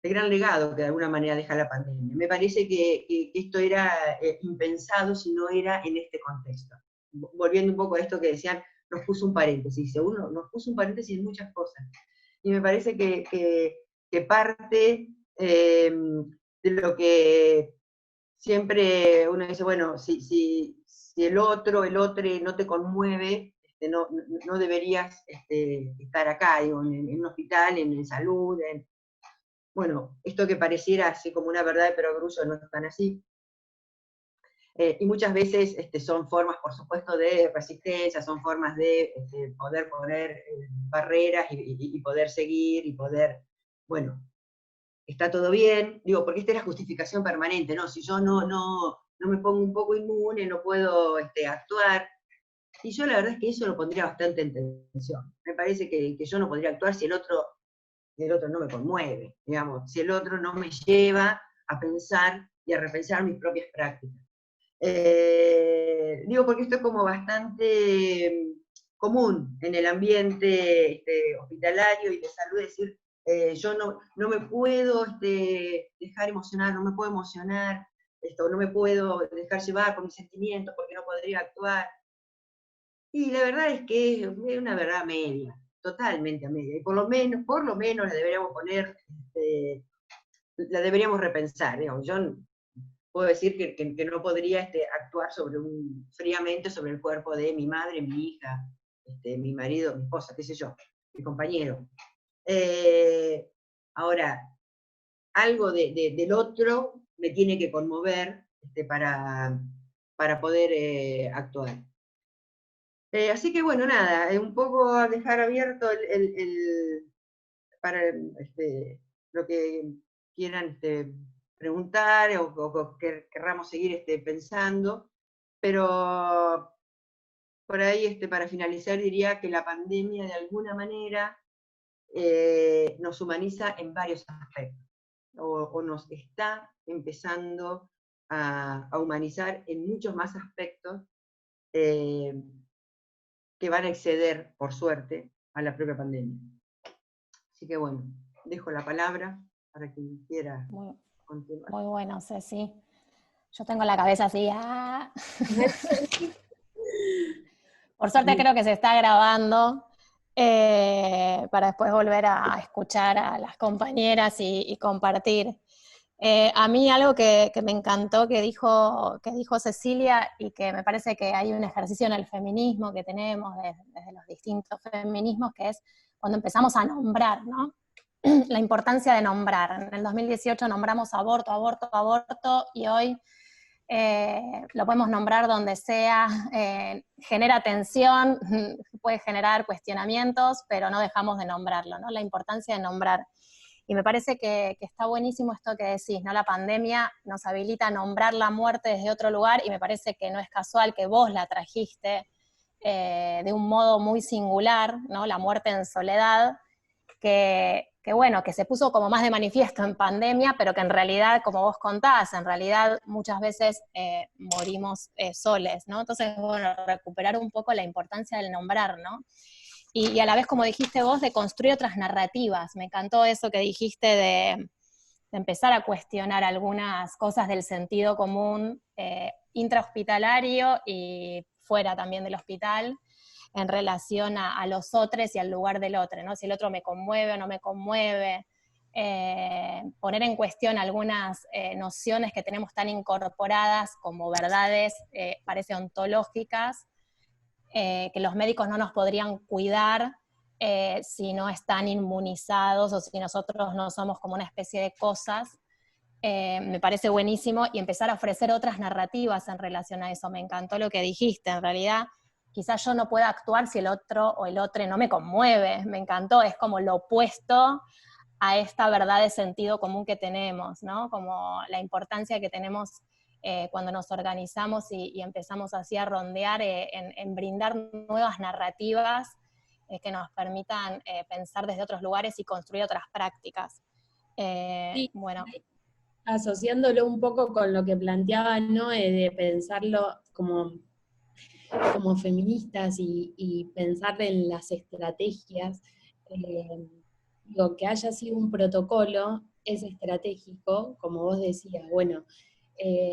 legado que de alguna manera deja la pandemia. Me parece que esto era impensado si no era en este contexto. Volviendo un poco a esto que decían, nos puso un paréntesis, uno nos puso un paréntesis en muchas cosas. Y me parece que parte de lo que siempre uno dice, bueno, si el otro no te conmueve, no deberías estar acá, digo, en un hospital, en salud, bueno, esto que pareciera así como una verdad de perogrullo no es tan así. Y muchas veces son formas, por supuesto, de resistencia, son formas de poder poner barreras y poder seguir y poder, bueno, está todo bien, digo, porque esta es la justificación permanente, ¿no? Si yo no me pongo un poco inmune, no puedo actuar. Y yo la verdad es que eso lo pondría bastante en tensión. Me parece que yo no podría actuar si el otro no me conmueve, digamos, si el otro no me lleva a pensar y a repensar mis propias prácticas. Digo, porque esto es como bastante común en el ambiente hospitalario y de salud, decir, yo no me puedo dejar emocionar, no me puedo emocionar, no me puedo dejar llevar por mis sentimientos porque no podría actuar. Y la verdad es que es una verdad media, totalmente a media, y por lo menos la deberíamos poner, la deberíamos repensar, digamos. Yo puedo decir que no podría actuar fríamente sobre el cuerpo de mi madre, mi hija, mi marido, mi esposa, qué sé yo, mi compañero. Ahora, algo del otro me tiene que conmover para poder actuar. Así que bueno, nada, un poco a dejar abierto para lo que quieran preguntar o que querramos seguir pensando, pero por ahí para finalizar diría que la pandemia de alguna manera nos humaniza en varios aspectos, o nos está empezando a humanizar en muchos más aspectos que van a exceder, por suerte, a la propia pandemia. Así que bueno, dejo la palabra para quien quiera continuar. Muy bueno, Ceci. Yo tengo la cabeza así. Por suerte creo que se está grabando para después volver a escuchar a las compañeras y compartir. A mí algo que me encantó que dijo Cecilia, y que me parece que hay un ejercicio en el feminismo que tenemos desde los distintos feminismos, que es cuando empezamos a nombrar, ¿no? La importancia de nombrar. En el 2018 nombramos aborto, aborto, aborto, y hoy lo podemos nombrar donde sea, genera tensión, puede generar cuestionamientos, pero no dejamos de nombrarlo, ¿no? La importancia de nombrar. Y me parece que está buenísimo esto que decís, ¿no? La pandemia nos habilita a nombrar la muerte desde otro lugar, y me parece que no es casual que vos la trajiste de un modo muy singular, ¿no? La muerte en soledad, que bueno, que se puso como más de manifiesto en pandemia, pero que en realidad, como vos contás, en realidad muchas veces morimos soles, ¿no? Entonces, bueno, recuperar un poco la importancia del nombrar, ¿no? Y a la vez, como dijiste vos, de construir otras narrativas. Me encantó eso que dijiste de empezar a cuestionar algunas cosas del sentido común intrahospitalario y fuera también del hospital, en relación a los otros y al lugar del otro, ¿no? Si el otro me conmueve o no me conmueve, poner en cuestión algunas nociones que tenemos tan incorporadas como verdades, parece ontológicas, que los médicos no nos podrían cuidar si no están inmunizados o si nosotros no somos como una especie de cosas. Me parece buenísimo, y empezar a ofrecer otras narrativas en relación a eso. Me encantó lo que dijiste. En realidad, quizás yo no pueda actuar si el otro o el otro no me conmueve. Me encantó, es como lo opuesto a esta verdad de sentido común que tenemos, ¿no? Como la importancia que tenemos cuando nos organizamos y empezamos así a rondear en brindar nuevas narrativas que nos permitan pensar desde otros lugares y construir otras prácticas. Sí. Bueno. Asociándolo un poco con lo que planteaba, ¿no? De pensarlo como feministas y pensar en las estrategias, digo, que haya sido un protocolo es estratégico, como vos decías, bueno,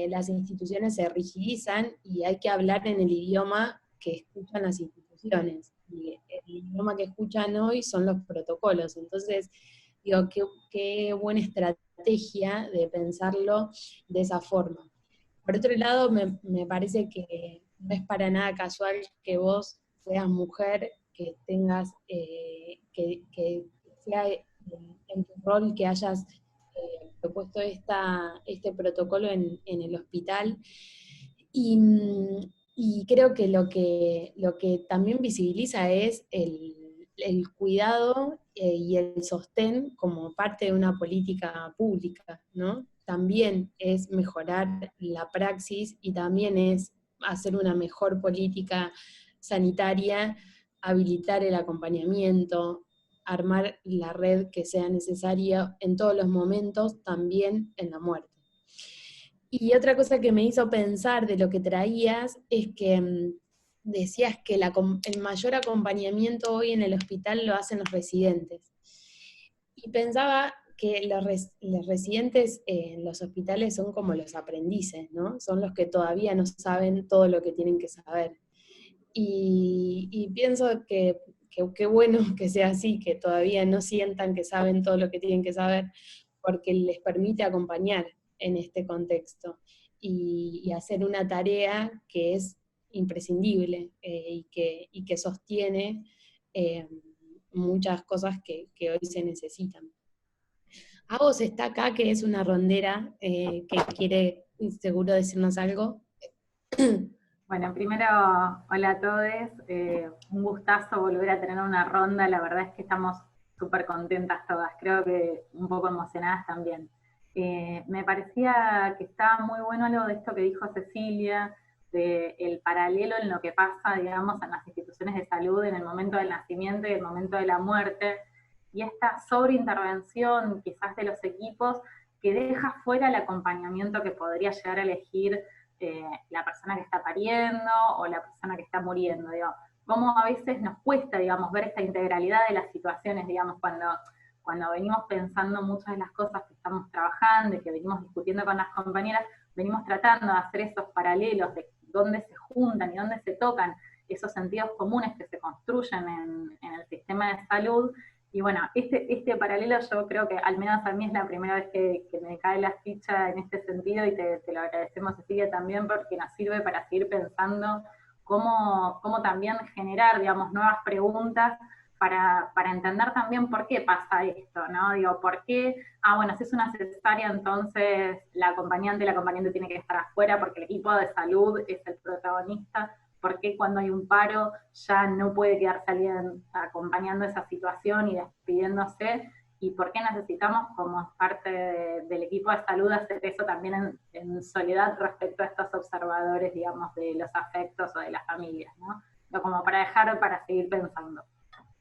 las instituciones se rigidizan y hay que hablar en el idioma que escuchan las instituciones, y el idioma que escuchan hoy son los protocolos. Entonces, digo, qué buena estrategia de pensarlo de esa forma. Por otro lado, me parece que no es para nada casual que vos seas mujer, que tengas, que sea en tu rol que hayas propuesto este protocolo en el hospital. Y creo que lo que también visibiliza es el cuidado y el sostén como parte de una política pública, ¿no? También es mejorar la praxis y también es hacer una mejor política sanitaria, habilitar el acompañamiento, armar la red que sea necesaria en todos los momentos, también en la muerte. Y otra cosa que me hizo pensar de lo que traías es que decías que el mayor acompañamiento hoy en el hospital lo hacen los residentes. Y pensaba que los residentes en los hospitales son como los aprendices, ¿no? Son los que todavía no saben todo lo que tienen que saber. Y pienso que qué bueno que sea así, que todavía no sientan que saben todo lo que tienen que saber, porque les permite acompañar en este contexto y hacer una tarea que es imprescindible y que sostiene eh, muchas cosas que hoy se necesitan. Agos está acá, que es una rondera que quiere seguro decirnos algo. Bueno, primero, hola a todos. Un gustazo volver a tener una ronda. La verdad es que estamos súper contentas todas. Creo que un poco emocionadas también. Me parecía que estaba muy bueno algo de esto que dijo Cecilia, de el paralelo en lo que pasa, digamos, en las instituciones de salud en el momento del nacimiento y el momento de la muerte, y esta sobreintervención quizás de los equipos que deja fuera el acompañamiento que podría llegar a elegir la persona que está pariendo o la persona que está muriendo, digo, cómo a veces nos cuesta, digamos, ver esta integralidad de las situaciones, digamos, cuando venimos pensando muchas de las cosas que estamos trabajando y que venimos discutiendo con las compañeras, venimos tratando de hacer esos paralelos de dónde se juntan y dónde se tocan esos sentidos comunes que se construyen en el sistema de salud. Y bueno, este paralelo yo creo que al menos a mí es la primera vez que me cae la ficha en este sentido, y te lo agradecemos, Cecilia, también porque nos sirve para seguir pensando cómo también generar, digamos, nuevas preguntas para entender también por qué pasa esto, ¿no? Digo, ¿por qué? Bueno, si es una cesárea, entonces el acompañante tiene que estar afuera porque el equipo de salud es el protagonista. ¿Por qué cuando hay un paro ya no puede quedarse alguien acompañando esa situación y despidiéndose? ¿Y por qué necesitamos, como parte del equipo de salud, hacer eso también en soledad respecto a estos observadores, digamos, de los afectos o de las familias, ¿no? Como para dejar, para seguir pensando.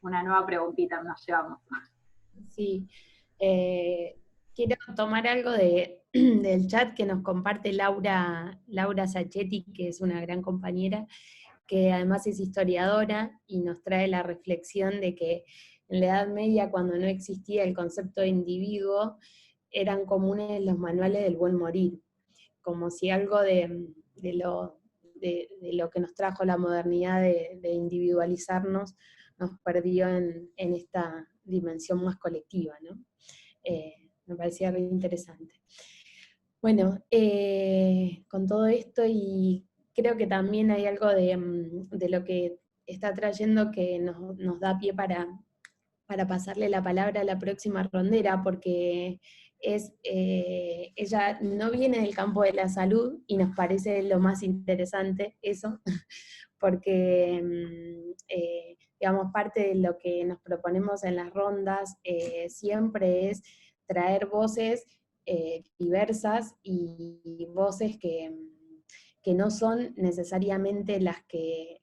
Una nueva preguntita nos llevamos. Sí. Quiero tomar algo del chat que nos comparte Laura Sacchetti, que es una gran compañera, que además es historiadora y nos trae la reflexión de que en la Edad Media, cuando no existía el concepto de individuo, eran comunes los manuales del buen morir, como si algo de lo que nos trajo la modernidad de individualizarnos nos perdió en esta dimensión más colectiva, ¿no? Me parecía re interesante. Bueno, con todo esto, y creo que también hay algo de lo que está trayendo que nos da pie para pasarle la palabra a la próxima rondera, porque ella no viene del campo de la salud y nos parece lo más interesante eso, porque digamos, parte de lo que nos proponemos en las rondas siempre es traer voces diversas y voces que no son necesariamente las que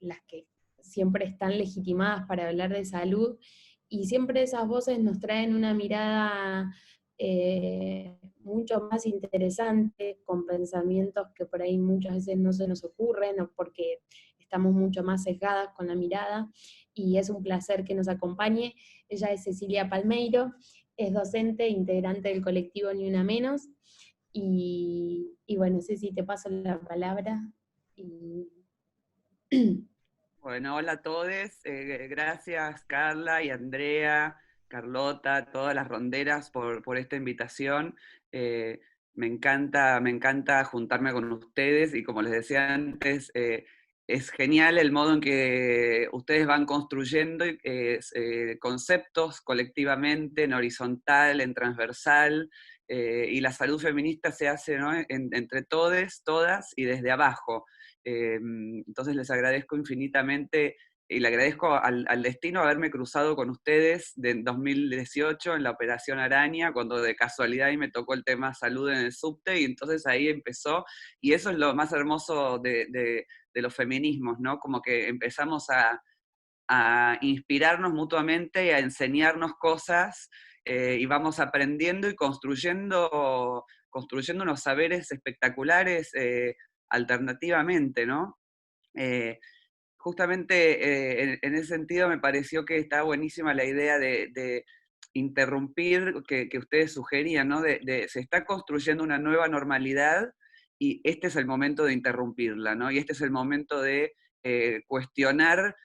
siempre están legitimadas para hablar de salud, y siempre esas voces nos traen una mirada mucho más interesante, con pensamientos que por ahí muchas veces no se nos ocurren, o porque estamos mucho más sesgadas con la mirada, y es un placer que nos acompañe. Ella es Cecilia Palmeiro, es docente, integrante del colectivo Ni Una Menos, y bueno, Ceci, te paso la palabra. Bueno, hola a todos, gracias Carla y Andrea, Carlota, todas las ronderas por esta invitación. Me encanta juntarme con ustedes, y como les decía antes, es genial el modo en que ustedes van construyendo conceptos colectivamente, en horizontal, en transversal, y la salud feminista se hace, ¿no?, entre todes, todas y desde abajo. Entonces les agradezco infinitamente, y le agradezco al destino haberme cruzado con ustedes en 2018 en la Operación Araña, cuando de casualidad ahí me tocó el tema salud en el subte, y entonces ahí empezó, y eso es lo más hermoso de los feminismos, ¿no? Como que empezamos a inspirarnos mutuamente y a enseñarnos cosas, y vamos aprendiendo y construyendo unos saberes espectaculares, alternativamente, ¿no? Justamente en ese sentido me pareció que está buenísima la idea de interrumpir que ustedes sugerían, ¿no? Se está construyendo una nueva normalidad y este es el momento de interrumpirla, ¿no? Y este es el momento de cuestionar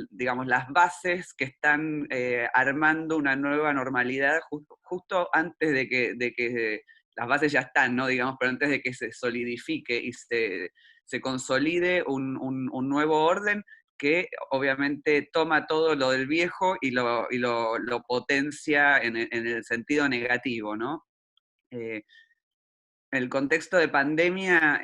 digamos, las bases que están armando una nueva normalidad justo antes de que las bases ya están, ¿no? Digamos, pero antes de que se solidifique y se consolide un nuevo orden que obviamente toma todo lo del viejo y lo potencia en el sentido negativo, ¿no? El contexto de pandemia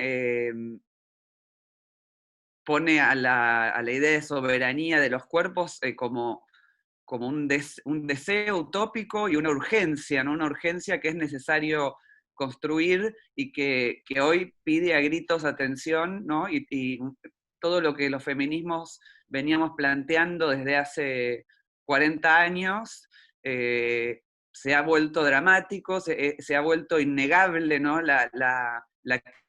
pone a la idea de soberanía de los cuerpos como un deseo utópico y una urgencia, ¿no? Una urgencia que es necesario construir y que hoy pide a gritos atención, ¿no? Y todo lo que los feminismos veníamos planteando desde hace 40 años se ha vuelto dramático, se ha vuelto innegable, ¿no? La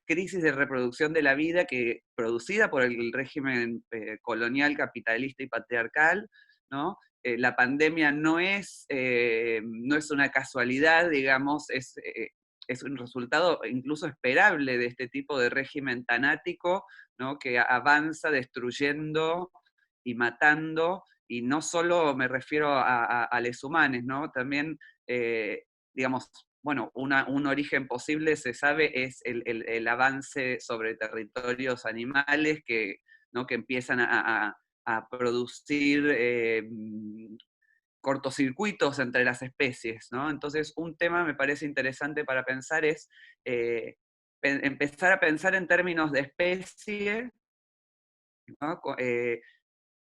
crisis de reproducción de la vida producida por el régimen colonial, capitalista y patriarcal, ¿no? La pandemia no es una casualidad, digamos, es un resultado incluso esperable de este tipo de régimen tanático, ¿no? Que avanza destruyendo y matando, y no solo me refiero a les humanos, ¿no? También, digamos, bueno, un origen posible, se sabe, es el avance sobre territorios animales ¿no? Que empiezan a producir cortocircuitos entre las especies, ¿no? Entonces, un tema me parece interesante para pensar es empezar a pensar en términos de especie, ¿no?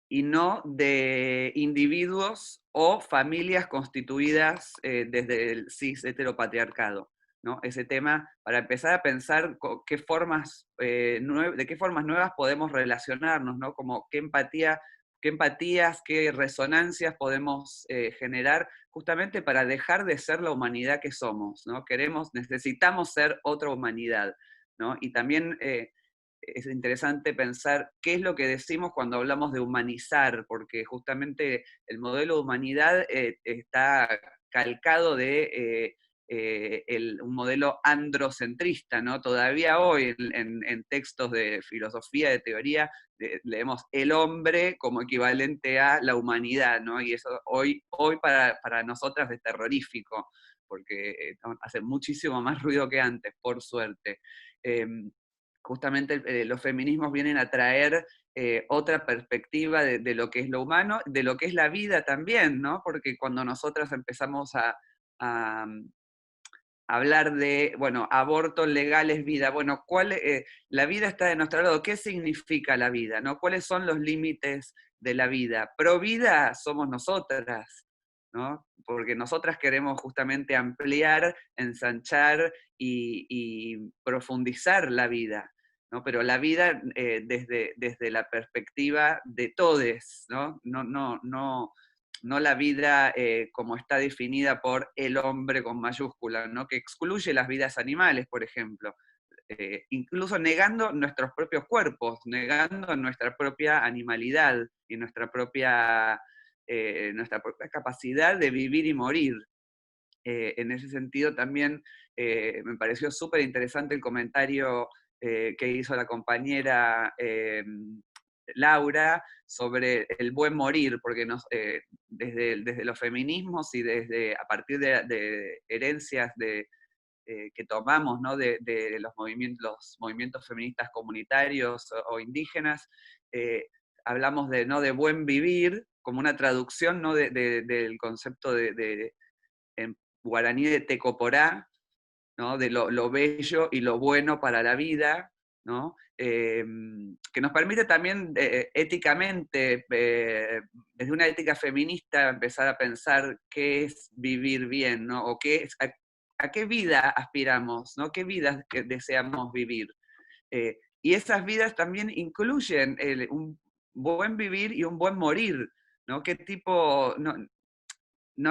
Y no de individuos o familias constituidas desde el cis heteropatriarcado, ¿no? Ese tema, para empezar a pensar de qué formas nuevas podemos relacionarnos, ¿no? Como qué empatías, qué resonancias podemos generar justamente para dejar de ser la humanidad que somos, ¿no? Necesitamos ser otra humanidad, ¿no? Y también es interesante pensar qué es lo que decimos cuando hablamos de humanizar, porque justamente el modelo de humanidad está calcado de un modelo androcentrista, ¿no? Todavía hoy en textos de filosofía, de teoría, leemos el hombre como equivalente a la humanidad, ¿no? Y eso hoy para nosotras es terrorífico, porque hace muchísimo más ruido que antes, por suerte. Justamente los feminismos vienen a traer otra perspectiva de lo que es lo humano, de lo que es la vida también, ¿no? Porque cuando nosotras empezamos a hablar de, bueno, aborto legal es vida, bueno, la vida está de nuestro lado, ¿qué significa la vida, ¿no? ¿Cuáles son los límites de la vida? Pro vida somos nosotras, ¿no? Porque nosotras queremos justamente ampliar, ensanchar y profundizar la vida, ¿no? Pero la vida desde la perspectiva de todes, ¿no? No la vida como está definida por el hombre con mayúscula, ¿no? Que excluye las vidas animales, por ejemplo. Incluso negando nuestros propios cuerpos, negando nuestra propia animalidad y nuestra propia capacidad de vivir y morir. En ese sentido también me pareció súper interesante el comentario que hizo la compañera Laura sobre el buen morir, porque desde los feminismos y a partir de herencias que tomamos, ¿no? de los movimientos feministas comunitarios o indígenas, hablamos ¿no? de buen vivir como una traducción, ¿no? del concepto en guaraní de tecoporá, ¿no? De lo bello y lo bueno para la vida, ¿no? Que nos permite también éticamente, desde una ética feminista, empezar a pensar qué es vivir bien, ¿no? O a qué vida aspiramos, ¿no? ¿Qué vidas que deseamos vivir? Y esas vidas también incluyen un buen vivir y un buen morir, ¿no? ¿Qué tipo, no,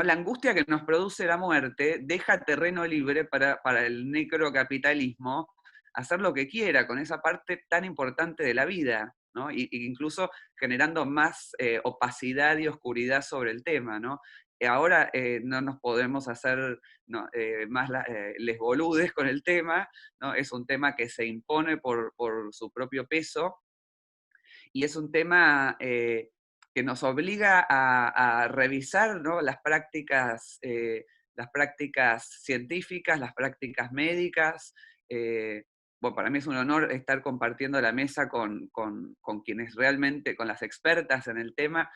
la angustia que nos produce la muerte deja terreno libre para el necrocapitalismo hacer lo que quiera con esa parte tan importante de la vida, ¿no? Y incluso generando más opacidad y oscuridad sobre el tema, ¿no? Ahora no nos podemos hacer más les boludes con el tema, ¿no? Es un tema que se impone por su propio peso, y es un tema que nos obliga a revisar, ¿no? las prácticas científicas, las prácticas médicas. Bueno, para mí es un honor estar compartiendo la mesa con quienes realmente, con las expertas en el tema,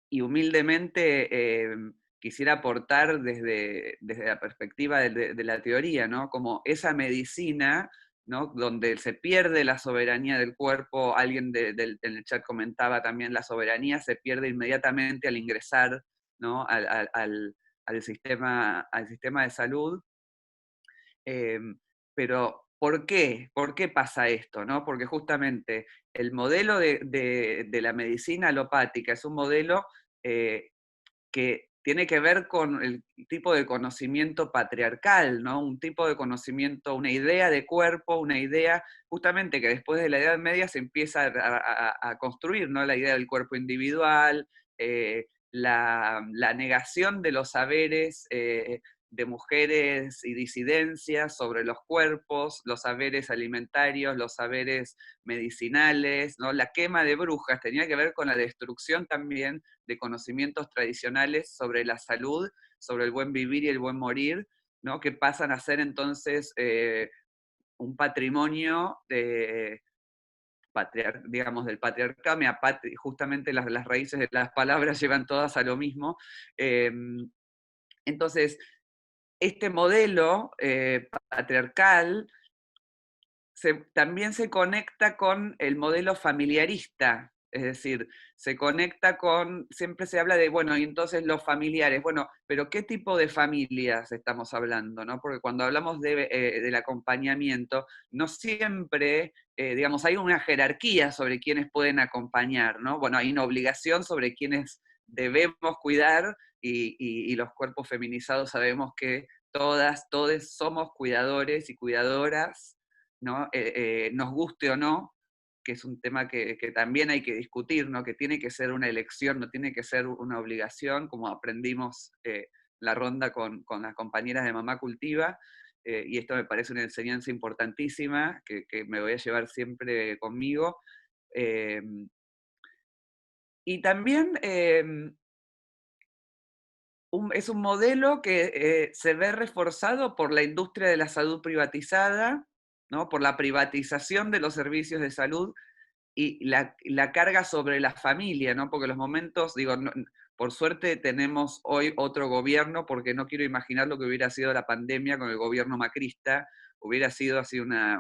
y humildemente quisiera aportar desde la perspectiva de la teoría, ¿no? Como esa medicina, ¿no? Donde se pierde la soberanía del cuerpo. Alguien en el chat comentaba también, la soberanía se pierde inmediatamente al ingresar, ¿no? al sistema de salud. Pero, ¿por qué? ¿Por qué pasa esto? ¿No? Porque justamente el modelo de la medicina alopática es un modelo que tiene que ver con el tipo de conocimiento patriarcal, ¿no? Un tipo de conocimiento, una idea de cuerpo, una idea justamente que después de la Edad Media se empieza a construir, ¿no? La idea del cuerpo individual, la negación de los saberes de mujeres y disidencias sobre los cuerpos, los saberes alimentarios, los saberes medicinales, ¿no? La quema de brujas tenía que ver con la destrucción también de conocimientos tradicionales sobre la salud, sobre el buen vivir y el buen morir, ¿no? Que pasan a ser entonces un patrimonio digamos, del patriarcado. Justamente las raíces de las palabras llevan todas a lo mismo. Entonces, este modelo patriarcal también se conecta con el modelo familiarista, es decir, se conecta siempre se habla de, bueno, y entonces los familiares, bueno, pero ¿qué tipo de familias estamos hablando? ¿No? Porque cuando hablamos del acompañamiento, no siempre, digamos, hay una jerarquía sobre quienes pueden acompañar, ¿no? Bueno, hay una obligación sobre quienes debemos cuidar, y los cuerpos feminizados sabemos que todos somos cuidadores y cuidadoras, ¿no? Nos guste o no, que es un tema que también hay que discutir, ¿no? Que tiene que ser una elección, no tiene que ser una obligación, como aprendimos la ronda con las compañeras de Mamá Cultiva, y esto me parece una enseñanza importantísima, que me voy a llevar siempre conmigo. Y también es un modelo que se ve reforzado por la industria de la salud privatizada, ¿no? Por la privatización de los servicios de salud y la carga sobre la familia, ¿no? Porque los momentos, digo, por suerte tenemos hoy otro gobierno, porque no quiero imaginar lo que hubiera sido la pandemia con el gobierno macrista. Hubiera sido así una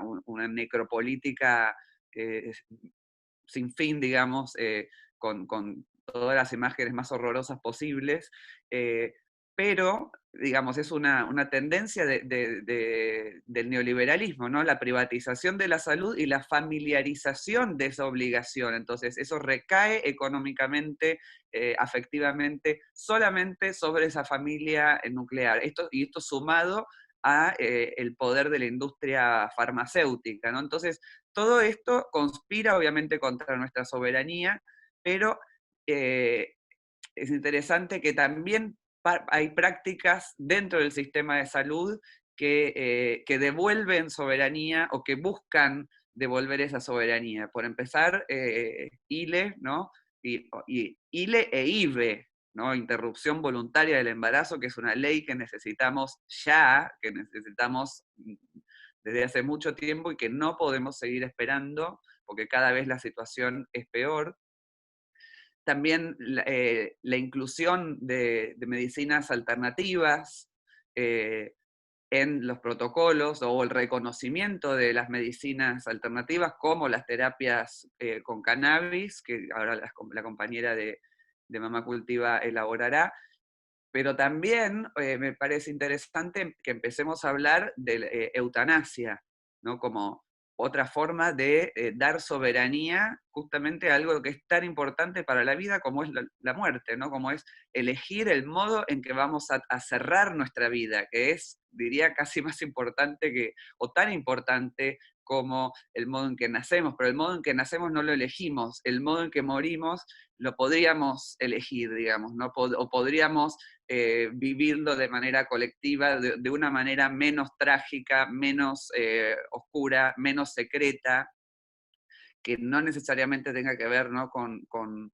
necropolítica sin fin, digamos, con todas las imágenes más horrorosas posibles, pero, digamos, es una tendencia del neoliberalismo, ¿no? La privatización de la salud y la familiarización de esa obligación. Entonces, eso recae económicamente, afectivamente, solamente sobre esa familia nuclear. Esto sumado a el poder de la industria farmacéutica, ¿no? Entonces, todo esto conspira obviamente contra nuestra soberanía, pero es interesante que también hay prácticas dentro del sistema de salud que devuelven soberanía o que buscan devolver esa soberanía. Por empezar, ILE, ¿no? Y ILE e IVE, ¿no? Interrupción voluntaria del embarazo, que es una ley que necesitamos ya, que necesitamos desde hace mucho tiempo y que no podemos seguir esperando porque cada vez la situación es peor. También la inclusión de medicinas alternativas en los protocolos, o el reconocimiento de las medicinas alternativas como las terapias con cannabis, que ahora la compañera de Mamá Cultiva elaborará. Pero también me parece interesante que empecemos a hablar de eutanasia, ¿no? Como otra forma de dar soberanía justamente a algo que es tan importante para la vida como es la muerte, ¿no? Como es elegir el modo en que vamos a cerrar nuestra vida, que es diría casi más importante o tan importante como el modo en que nacemos, pero el modo en que nacemos no lo elegimos, el modo en que morimos lo podríamos elegir, digamos, ¿no? O podríamos vivirlo de manera colectiva, de una manera menos trágica, menos oscura, menos secreta, que no necesariamente tenga que ver, ¿no? con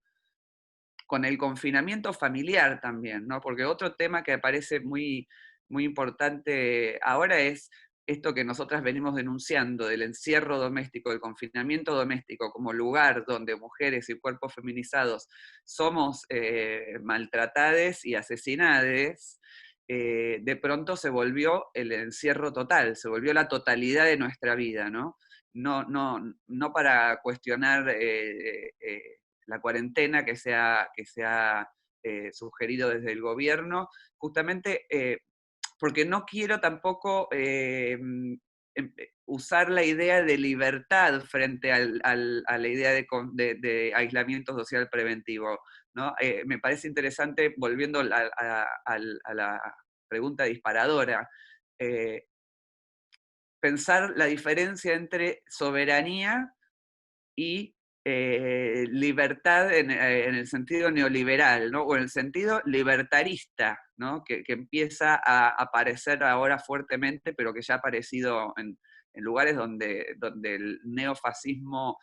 el confinamiento familiar también, ¿no? Porque otro tema que aparece muy, muy importante ahora es esto que nosotras venimos denunciando del encierro doméstico, del confinamiento doméstico como lugar donde mujeres y cuerpos feminizados somos maltratadas y asesinadas. De pronto se volvió el encierro total, se volvió la totalidad de nuestra vida, ¿no? No para cuestionar la cuarentena que se ha sugerido desde el gobierno, justamente porque no quiero tampoco usar la idea de libertad frente a la idea de aislamiento social preventivo, ¿no? Me parece interesante, volviendo a la pregunta disparadora, pensar la diferencia entre soberanía y libertad en el sentido neoliberal, ¿no? O en el sentido libertarista, ¿no? Que empieza a aparecer ahora fuertemente, pero que ya ha aparecido en lugares donde el neofascismo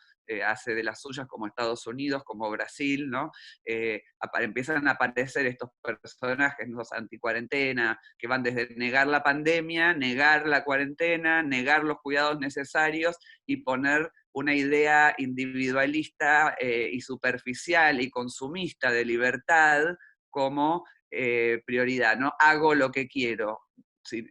hace de las suyas, como Estados Unidos, como Brasil, ¿no? Empiezan a aparecer estos personajes, los anticuarentena, que van desde negar la pandemia, negar la cuarentena, negar los cuidados necesarios y poner una idea individualista y superficial y consumista de libertad como prioridad, ¿no? Hago lo que quiero. ¿Sí?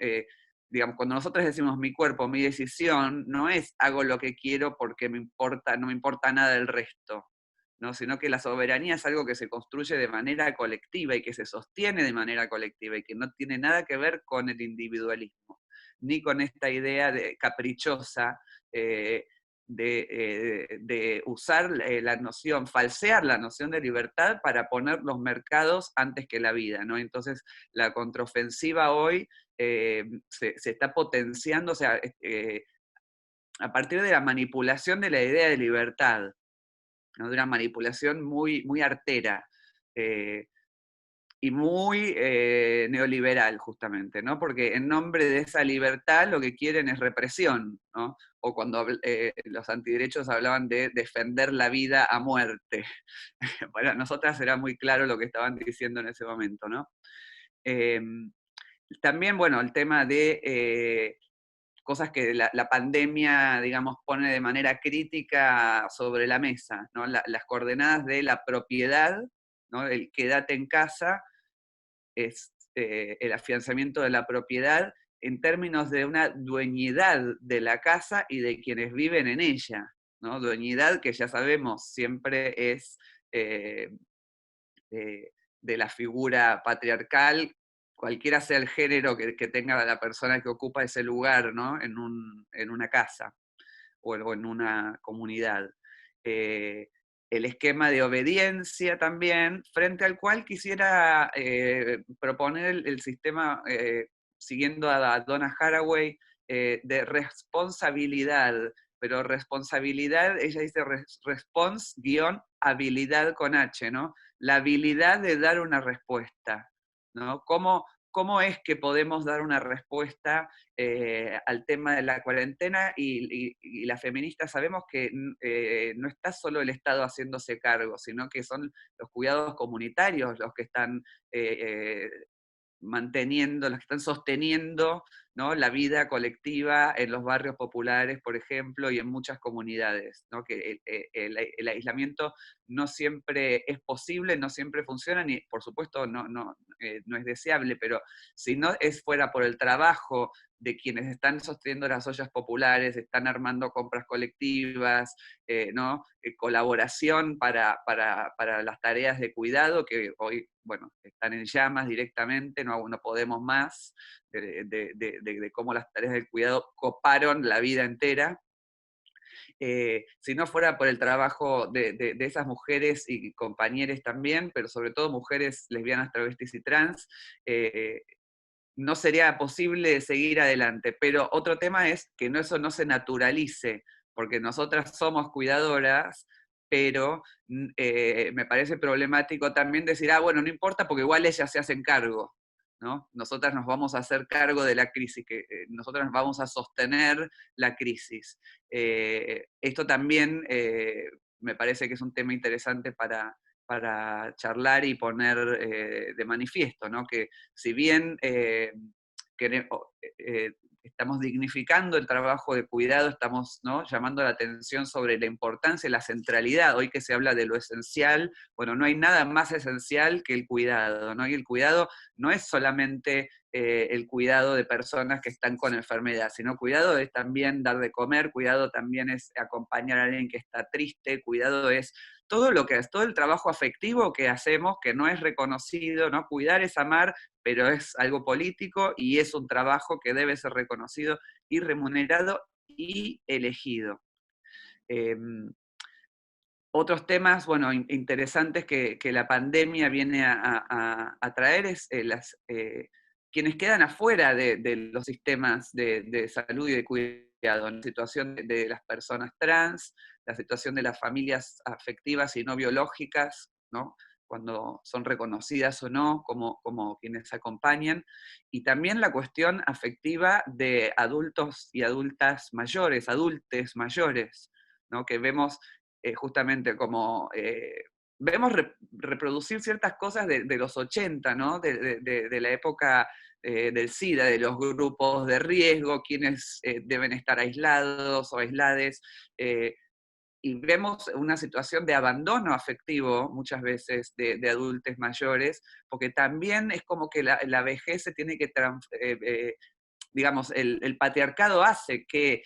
Digamos, cuando nosotros decimos mi cuerpo, mi decisión, no es hago lo que quiero porque no me importa nada del resto, ¿no? Sino que la soberanía es algo que se construye de manera colectiva y que se sostiene de manera colectiva y que no tiene nada que ver con el individualismo, ni con esta idea caprichosa de usar la noción, falsear la noción de libertad para poner los mercados antes que la vida, ¿no? Entonces, la contraofensiva hoy se está potenciando, o sea, a partir de la manipulación de la idea de libertad, ¿no? De una manipulación muy, muy artera. Y muy neoliberal, justamente, ¿no? Porque en nombre de esa libertad lo que quieren es represión, ¿no? O cuando los antiderechos hablaban de defender la vida a muerte. Para nosotras era muy claro lo que estaban diciendo en ese momento, ¿no? También, bueno, el tema de cosas que la pandemia, digamos, pone de manera crítica sobre la mesa, ¿no? Las coordenadas de la propiedad, ¿no? El quédate en casa, es el afianzamiento de la propiedad en términos de una dueñidad de la casa y de quienes viven en ella, ¿no? Dueñidad que ya sabemos siempre es de la figura patriarcal, cualquiera sea el género que tenga la persona que ocupa ese lugar, ¿no? En una casa o en una comunidad. El esquema de obediencia también, frente al cual quisiera proponer el sistema, siguiendo a Donna Haraway, de responsabilidad, pero responsabilidad, ella dice respons-habilidad con H, ¿no? La habilidad de dar una respuesta, ¿no? ¿Cómo es que podemos dar una respuesta al tema de la cuarentena? Y las feministas sabemos que no está solo el Estado haciéndose cargo, sino que son los cuidados comunitarios los que están manteniendo, los que están sosteniendo, ¿no? La vida colectiva en los barrios populares, por ejemplo, y en muchas comunidades, ¿no? Que el aislamiento no siempre es posible, no siempre funciona, ni por supuesto no es deseable, pero si no es fuera por el trabajo de quienes están sosteniendo las ollas populares, están armando compras colectivas, ¿no? Colaboración para las tareas de cuidado, que hoy, bueno, están en llamas directamente, no podemos más, de cómo las tareas del cuidado coparon la vida entera. Si no fuera por el trabajo de esas mujeres y compañeras también, pero sobre todo mujeres lesbianas, travestis y trans, no sería posible seguir adelante. Pero otro tema es que eso no se naturalice, porque nosotras somos cuidadoras, pero me parece problemático también decir, bueno, no importa porque igual ellas se hacen cargo, ¿no? Nosotras nos vamos a hacer cargo de la crisis, que nosotras nos vamos a sostener la crisis. Esto también me parece que es un tema interesante para charlar y poner de manifiesto, ¿no? Que si bien estamos dignificando el trabajo de cuidado, estamos, ¿no?, llamando la atención sobre la importancia y la centralidad. Hoy que se habla de lo esencial, bueno, no hay nada más esencial que el cuidado, ¿no? Y el cuidado no es solamente el cuidado de personas que están con enfermedad, sino cuidado es también dar de comer, cuidado también es acompañar a alguien que está triste, cuidado es todo el trabajo afectivo que hacemos, que no es reconocido, ¿no? Cuidar es amar, pero es algo político y es un trabajo que debe ser reconocido y remunerado y elegido. Otros temas, bueno, interesantes que la pandemia viene a traer es quienes quedan afuera de los sistemas de salud y de cuidado, la situación de las personas trans, la situación de las familias afectivas y no biológicas, ¿no?, cuando son reconocidas o no como quienes acompañan, y también la cuestión afectiva de adultos y adultas mayores, adultes mayores, ¿no?, que vemos justamente como vemos reproducir ciertas cosas de los 80, ¿no?, de la época del SIDA, de los grupos de riesgo, quienes deben estar aislados o aislades, y vemos una situación de abandono afectivo muchas veces de adultos mayores, porque también es como que la vejez se tiene que, digamos, el patriarcado hace que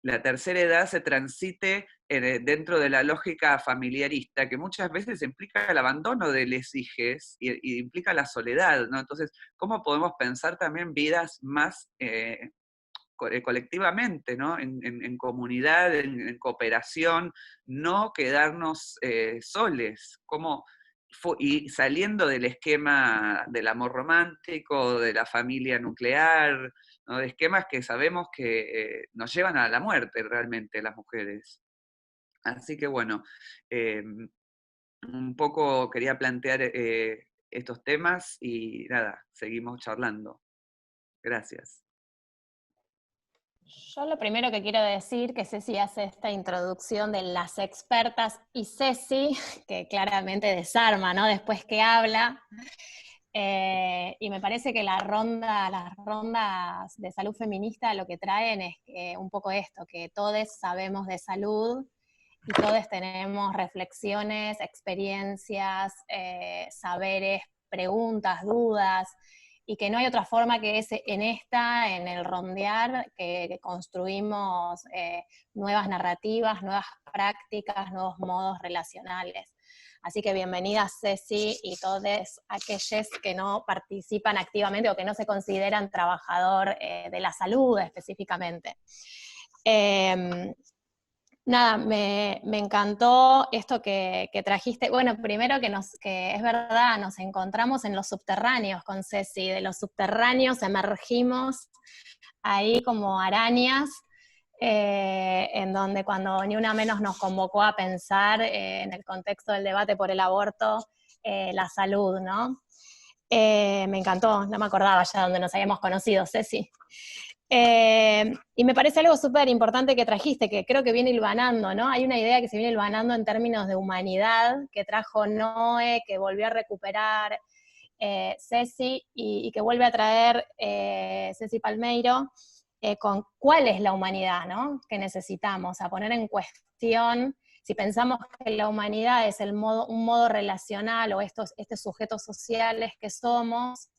la tercera edad se transite dentro de la lógica familiarista, que muchas veces implica el abandono de les hijes y implica la soledad, ¿no? Entonces, ¿cómo podemos pensar también vidas más colectivamente, ¿no?, en comunidad, en cooperación, no quedarnos soles, y saliendo del esquema del amor romántico, de la familia nuclear, ¿no?, de esquemas que sabemos que nos llevan a la muerte realmente las mujeres. Así que bueno, un poco quería plantear estos temas y nada, seguimos charlando. Gracias. Yo lo primero que quiero decir, que Ceci hace esta introducción de las expertas, y Ceci, que claramente desarma, ¿no?, después que habla, y me parece que las rondas de salud feminista lo que traen es un poco esto, que todos sabemos de salud, y todos tenemos reflexiones, experiencias, saberes, preguntas, dudas, y que no hay otra forma que en el rondear, que construimos nuevas narrativas, nuevas prácticas, nuevos modos relacionales. Así que bienvenidas Ceci y todos aquellos que no participan activamente o que no se consideran trabajador de la salud específicamente. Nada, me encantó esto que trajiste. Bueno, primero que es verdad, nos encontramos en los subterráneos con Ceci, de los subterráneos emergimos ahí como arañas, en donde cuando Ni Una Menos nos convocó a pensar en el contexto del debate por el aborto, la salud, ¿no? Me encantó, no me acordaba ya dónde nos habíamos conocido, Ceci. Y me parece algo súper importante que trajiste, que creo que viene hilvanando, ¿no? Hay una idea que se viene hilvanando en términos de humanidad, que trajo Noé, que volvió a recuperar Ceci, y que vuelve a traer Ceci Palmeiro, con cuál es la humanidad, ¿no?, que necesitamos, a poner en cuestión, si pensamos que la humanidad es un modo relacional, o estos sujetos sociales que somos,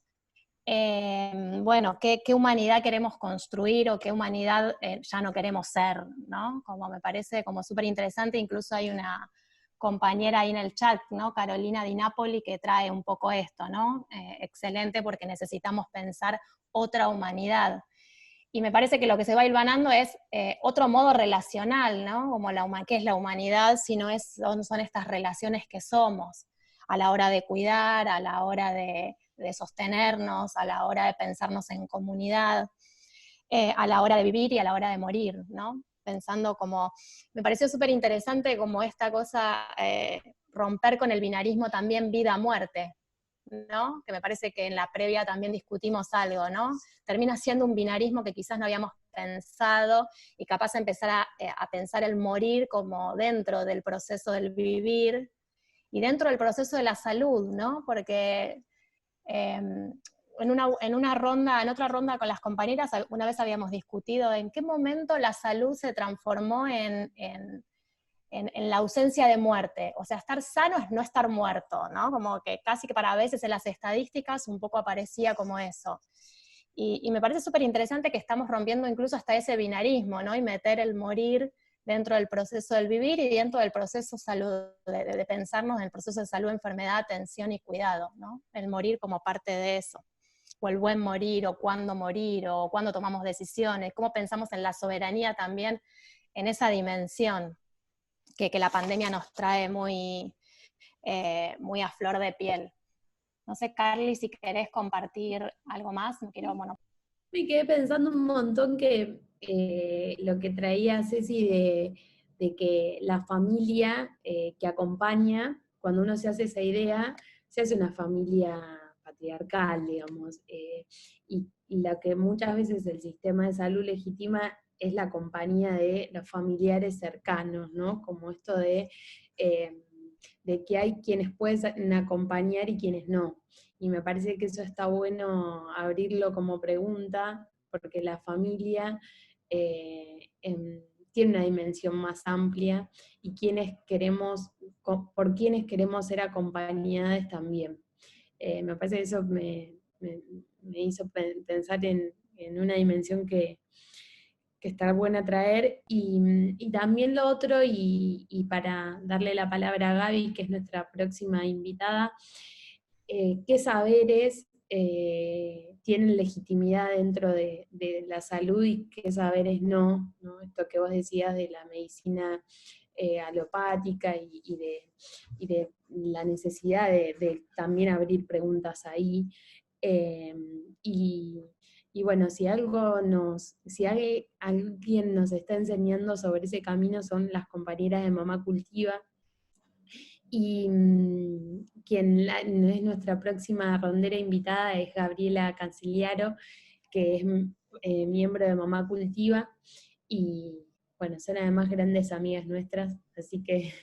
bueno, ¿qué humanidad queremos construir o qué humanidad ya no queremos ser, ¿no? Como me parece como súper interesante, incluso hay una compañera ahí en el chat, ¿no?, Carolina Di Napoli, que trae un poco esto, ¿no? Excelente, porque necesitamos pensar otra humanidad. Y me parece que lo que se va hilvanando es otro modo relacional, ¿no? Como ¿qué es la humanidad? Si no son estas relaciones que somos, a la hora de cuidar, a la hora de sostenernos, a la hora de pensarnos en comunidad, a la hora de vivir y a la hora de morir, ¿no? Pensando como, me pareció súper interesante como esta cosa, romper con el binarismo también vida-muerte, ¿no? Que me parece que en la previa también discutimos algo, ¿no? Termina siendo un binarismo que quizás no habíamos pensado, y capaz de empezar a pensar el morir como dentro del proceso del vivir, y dentro del proceso de la salud, ¿no? Porque en otra ronda con las compañeras, una vez habíamos discutido en qué momento la salud se transformó en la ausencia de muerte. O sea, estar sano es no estar muerto, ¿no? Como que casi que para veces en las estadísticas un poco aparecía como eso. Y me parece súper interesante que estamos rompiendo incluso hasta ese binarismo, ¿no? Y meter el morir dentro del proceso del vivir y dentro del proceso salud, de pensarnos en el proceso de salud, enfermedad, atención y cuidado, ¿no? El morir como parte de eso, o el buen morir, o cuándo tomamos decisiones, cómo pensamos en la soberanía también en esa dimensión que la pandemia nos trae muy a flor de piel. No sé, Carly, si querés compartir algo más, no quiero, bueno. Me quedé pensando un montón que lo que traía Ceci de que la familia que acompaña, cuando uno se hace esa idea, se hace una familia patriarcal, digamos, y lo que muchas veces el sistema de salud legitima es la compañía de los familiares cercanos, ¿no? Como esto de que hay quienes pueden acompañar y quienes no. Y me parece que eso está bueno abrirlo como pregunta, porque la familia tiene una dimensión más amplia, y por quienes queremos ser acompañadas también. Me parece que eso me hizo pensar en una dimensión que está buena traer, y también lo otro, y para darle la palabra a Gaby, que es nuestra próxima invitada, qué saberes tienen legitimidad dentro de la salud y qué saberes no, ¿no? Esto que vos decías de la medicina alopática y de la necesidad de también abrir preguntas ahí. Y bueno, si alguien nos está enseñando sobre ese camino, son las compañeras de Mamá Cultiva, y quien es nuestra próxima rondera invitada es Gabriela Canciliaro, que es miembro de Mamá Cultiva, y bueno, son además grandes amigas nuestras, así que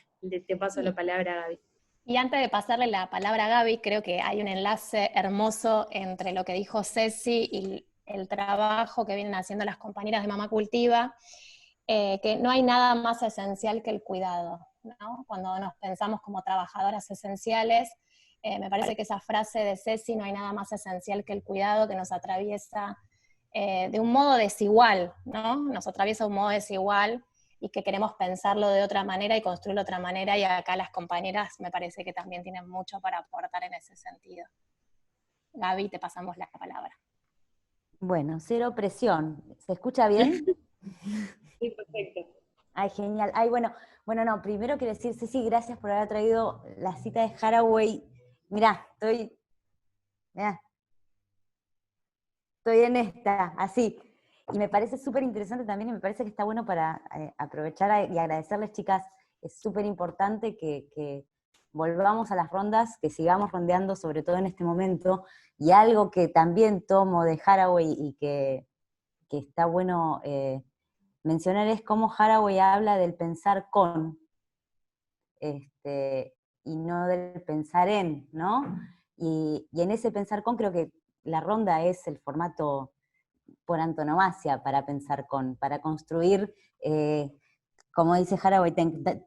te paso la palabra, Gaby. Y antes de pasarle la palabra a Gaby, creo que hay un enlace hermoso entre lo que dijo Ceci y el trabajo que vienen haciendo las compañeras de Mamá Cultiva, que no hay nada más esencial que el cuidado, ¿no? Cuando nos pensamos como trabajadoras esenciales, me parece que esa frase de Ceci, no hay nada más esencial que el cuidado, que nos atraviesa de un modo desigual, ¿no? Nos atraviesa de un modo desigual, y que queremos pensarlo de otra manera y construirlo de otra manera, y acá las compañeras me parece que también tienen mucho para aportar en ese sentido. Gaby, te pasamos la palabra. Bueno, cero presión. ¿Se escucha bien? Sí, perfecto. Ay, genial. Ay, bueno, no, primero quiero decir, Ceci, gracias por haber traído la cita de Haraway. Mirá, estoy en esta, así. Y me parece súper interesante también, y me parece que está bueno para aprovechar y agradecerles, chicas. Es súper importante que volvamos a las rondas, que sigamos rondeando, sobre todo en este momento. Y algo que también tomo de Haraway y que está bueno mencionar es cómo Haraway habla del pensar con, y no del pensar en, ¿no? Y en ese pensar con creo que la ronda es el formato por antonomasia para pensar con, para construir, como dice Haraway,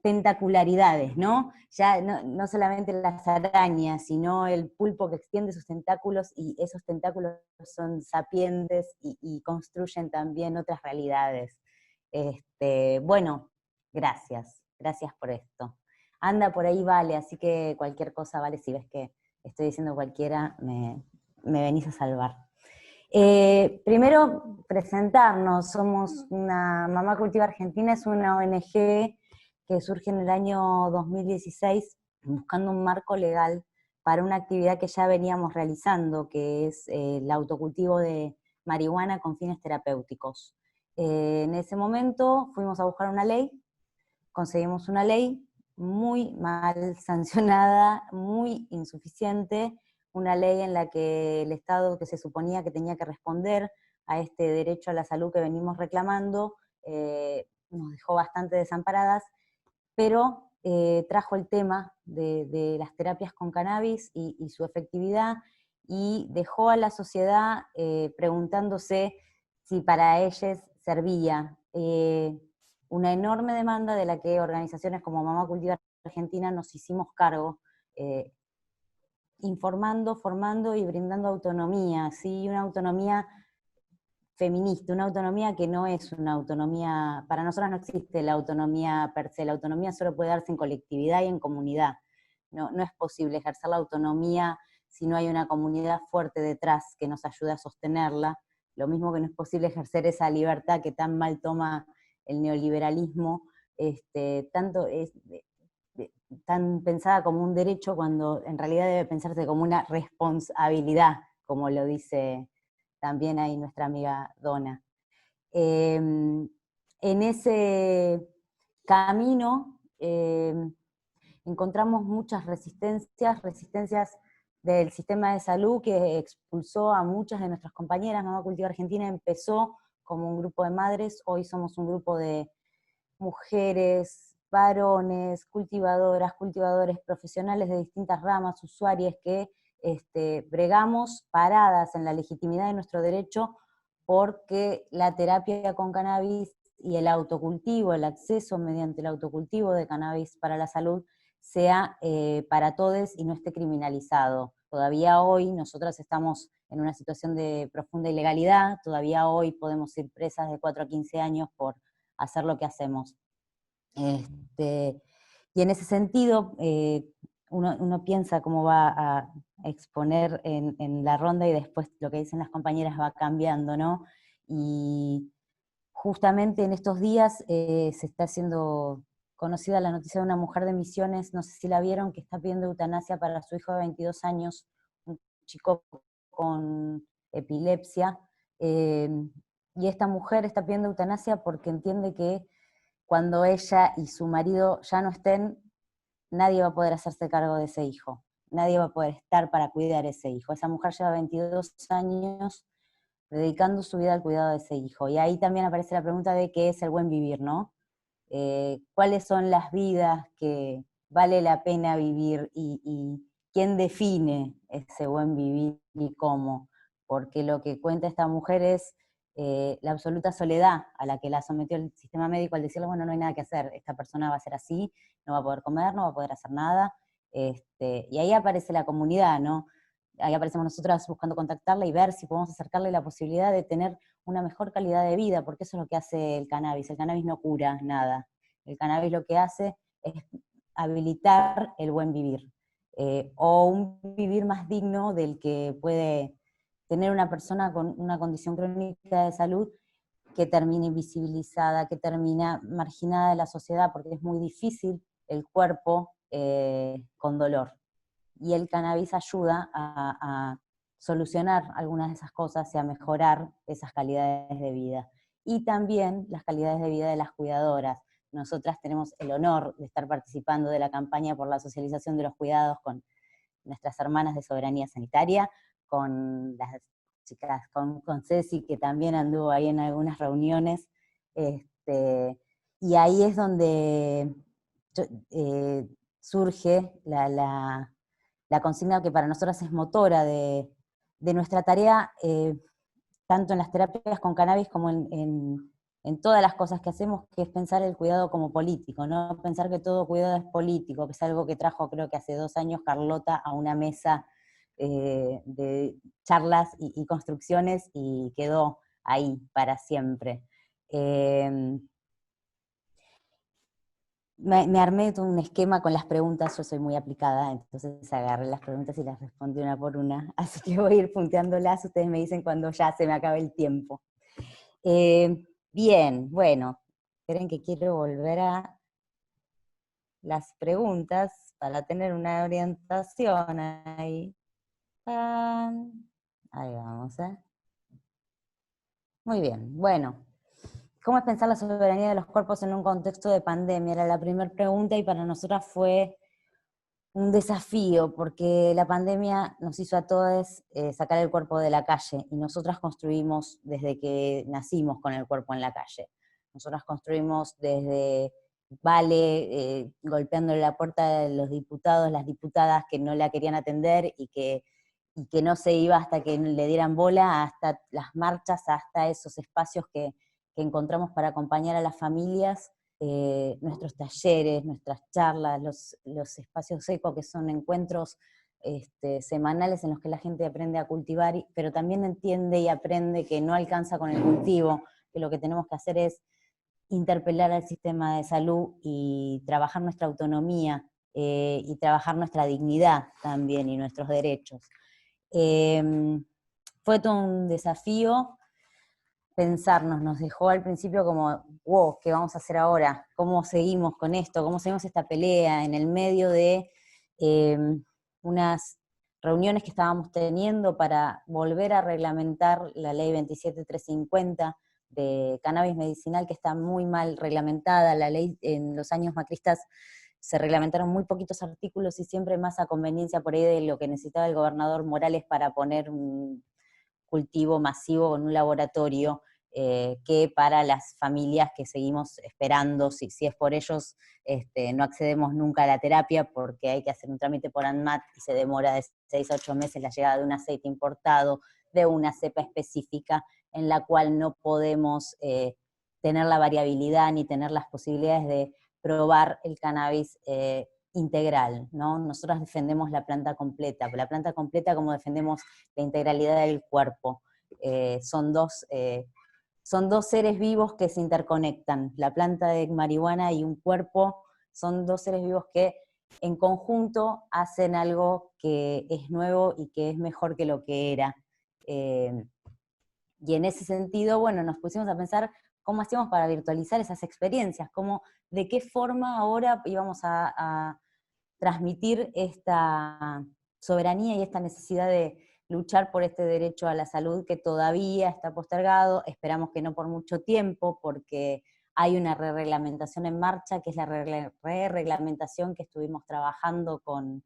tentacularidades, ¿no? Ya no solamente las arañas, sino el pulpo que extiende sus tentáculos, y esos tentáculos son sapientes y construyen también otras realidades. Bueno, gracias por esto. Anda por ahí, Vale, así que cualquier cosa, Vale, si ves que estoy diciendo cualquiera, me venís a salvar. Primero, presentarnos. Somos una Mamá Cultiva Argentina, es una ONG que surge en el año 2016 buscando un marco legal para una actividad que ya veníamos realizando, que es el autocultivo de marihuana con fines terapéuticos. En ese momento fuimos a buscar una ley, conseguimos una ley muy mal sancionada, muy insuficiente, una ley en la que el Estado, que se suponía que tenía que responder a este derecho a la salud que venimos reclamando, nos dejó bastante desamparadas, pero trajo el tema de las terapias con cannabis y su efectividad, y dejó a la sociedad preguntándose si para ellos servía. Una enorme demanda de la que organizaciones como Mamá Cultiva Argentina nos hicimos cargo, informando, formando y brindando autonomía, ¿sí? Una autonomía feminista, una autonomía que no es una autonomía, para nosotras no existe la autonomía per se, la autonomía solo puede darse en colectividad y en comunidad. No es posible ejercer la autonomía si no hay una comunidad fuerte detrás que nos ayude a sostenerla, lo mismo que no es posible ejercer esa libertad que tan mal toma el neoliberalismo, tan pensada como un derecho cuando en realidad debe pensarse como una responsabilidad, como lo dice también ahí nuestra amiga Donna. En ese camino encontramos muchas resistencias del sistema de salud que expulsó a muchas de nuestras compañeras. Mamá Cultiva Argentina empezó como un grupo de madres, hoy somos un grupo de mujeres, varones, cultivadoras, cultivadores profesionales de distintas ramas, usuarias que bregamos paradas en la legitimidad de nuestro derecho porque la terapia con cannabis y el autocultivo, el acceso mediante el autocultivo de cannabis para la salud sea para todos y no esté criminalizado. Todavía hoy nosotras estamos en una situación de profunda ilegalidad, todavía hoy podemos ir presas de 4 a 15 años por hacer lo que hacemos. Y en ese sentido, uno piensa cómo va a exponer en la ronda y después lo que dicen las compañeras va cambiando, ¿no? Y justamente en estos días se está haciendo conocida la noticia de una mujer de Misiones, no sé si la vieron, que está pidiendo eutanasia para su hijo de 22 años, un chico con epilepsia, y esta mujer está pidiendo eutanasia porque entiende que cuando ella y su marido ya no estén, nadie va a poder hacerse cargo de ese hijo, nadie va a poder estar para cuidar ese hijo. Esa mujer lleva 22 años dedicando su vida al cuidado de ese hijo, y ahí también aparece la pregunta de qué es el buen vivir, ¿no? ¿Cuáles son las vidas que vale la pena vivir y quién define ese buen vivir y cómo? Porque lo que cuenta esta mujer es la absoluta soledad a la que la sometió el sistema médico al decirle, bueno, no hay nada que hacer, esta persona va a ser así, no va a poder comer, no va a poder hacer nada, y ahí aparece la comunidad, ¿no? Ahí aparecemos nosotras buscando contactarla y ver si podemos acercarle la posibilidad de tener una mejor calidad de vida, porque eso es lo que hace el cannabis no cura nada, el cannabis lo que hace es habilitar el buen vivir, o un vivir más digno del que puede tener una persona con una condición crónica de salud que termina invisibilizada, que termina marginada de la sociedad, porque es muy difícil el cuerpo con dolor. Y el cannabis ayuda a solucionar algunas de esas cosas y a mejorar esas calidades de vida. Y también las calidades de vida de las cuidadoras. Nosotras tenemos el honor de estar participando de la campaña por la socialización de los cuidados con nuestras hermanas de Soberanía Sanitaria, con las chicas, con Ceci, que también anduvo ahí en algunas reuniones, y ahí es donde surge la consigna que para nosotras es motora de nuestra tarea, tanto en las terapias con cannabis como en todas las cosas que hacemos, que es pensar el cuidado como político, ¿no? Pensar que todo cuidado es político, que es algo que trajo creo que hace 2 años Carlota a una mesa de charlas y construcciones y quedó ahí para siempre. Me armé todo un esquema con las preguntas, yo soy muy aplicada, entonces agarré las preguntas y las respondí una por una, así que voy a ir punteándolas, ustedes me dicen cuando ya se me acabe el tiempo. Bien, bueno, esperen que quiero volver a las preguntas para tener una orientación ahí. Ahí vamos, Muy bien, bueno. ¿Cómo es pensar la soberanía de los cuerpos en un contexto de pandemia? Era la primera pregunta y para nosotras fue un desafío, porque la pandemia nos hizo a todos sacar el cuerpo de la calle, y nosotras construimos desde que nacimos con el cuerpo en la calle. Nosotras construimos desde golpeándole la puerta de los diputados, las diputadas que no la querían atender y que no se iba hasta que le dieran bola, hasta las marchas, hasta esos espacios que encontramos para acompañar a las familias, nuestros talleres, nuestras charlas, los espacios ecos, que son encuentros semanales en los que la gente aprende a cultivar, pero también entiende y aprende que no alcanza con el cultivo, que lo que tenemos que hacer es interpelar al sistema de salud y trabajar nuestra autonomía, y trabajar nuestra dignidad también y nuestros derechos. Fue todo un desafío pensarnos, nos dejó al principio como, wow, ¿qué vamos a hacer ahora? ¿Cómo seguimos con esto? ¿Cómo seguimos esta pelea en el medio de unas reuniones que estábamos teniendo para volver a reglamentar la ley 27350 de cannabis medicinal, que está muy mal reglamentada? La ley en los años macristas se reglamentaron muy poquitos artículos y siempre más a conveniencia por ahí de lo que necesitaba el gobernador Morales para poner un cultivo masivo en un laboratorio, que para las familias que seguimos esperando, si es por ellos, no accedemos nunca a la terapia porque hay que hacer un trámite por ANMAT y se demora de 6 a 8 meses la llegada de un aceite importado, de una cepa específica, en la cual no podemos tener la variabilidad ni tener las posibilidades de probar el cannabis integral, ¿no? Nosotros defendemos la planta completa como defendemos la integralidad del cuerpo. Son dos seres vivos que se interconectan. La planta de marihuana y un cuerpo son dos seres vivos que en conjunto hacen algo que es nuevo y que es mejor que lo que era. Y en ese sentido, bueno, nos pusimos a pensar cómo hacíamos para virtualizar esas experiencias, de qué forma ahora íbamos a transmitir esta soberanía y esta necesidad de luchar por este derecho a la salud que todavía está postergado. Esperamos que no por mucho tiempo, porque hay una re-reglamentación en marcha, que es la re-reglamentación que estuvimos trabajando con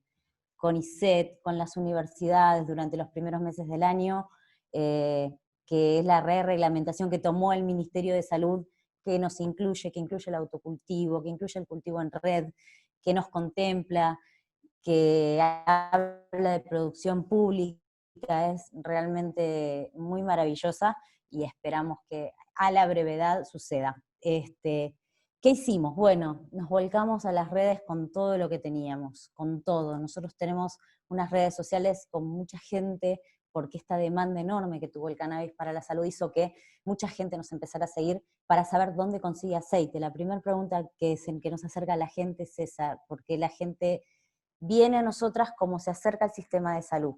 ISET, con las universidades durante los primeros meses del año, que es la re-reglamentación que tomó el Ministerio de Salud, que nos incluye, que incluye el autocultivo, que incluye el cultivo en red, que nos contempla, que habla de producción pública. Es realmente muy maravillosa y esperamos que a la brevedad suceda. ¿Qué hicimos? Bueno, nos volcamos a las redes con todo lo que teníamos, con todo. Nosotros tenemos unas redes sociales con mucha gente, porque esta demanda enorme que tuvo el cannabis para la salud hizo que mucha gente nos empezara a seguir para saber dónde consigue aceite. La primera pregunta que nos acerca a la gente es esa, porque la gente viene a nosotras como se acerca al sistema de salud,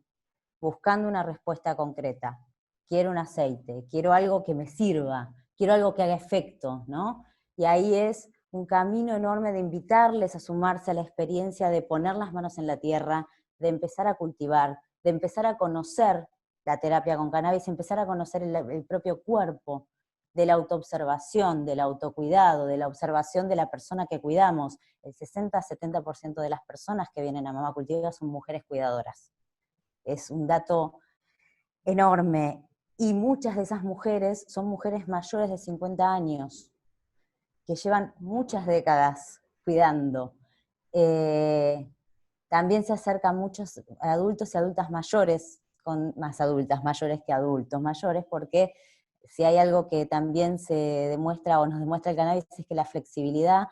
buscando una respuesta concreta. Quiero un aceite, quiero algo que me sirva, quiero algo que haga efecto, ¿no? Y ahí es un camino enorme de invitarles a sumarse a la experiencia de poner las manos en la tierra, de empezar a cultivar, de empezar a conocer la terapia con cannabis, empezar a conocer el propio cuerpo, de la autoobservación, del autocuidado, de la observación de la persona que cuidamos. El 60-70% de las personas que vienen a Mamá Cultiva son mujeres cuidadoras. Es un dato enorme. Y muchas de esas mujeres son mujeres mayores de 50 años, que llevan muchas décadas cuidando. También se acercan muchos adultos y adultas mayores, con más adultas mayores que adultos mayores, porque si hay algo que también se demuestra o nos demuestra el cannabis es que la flexibilidad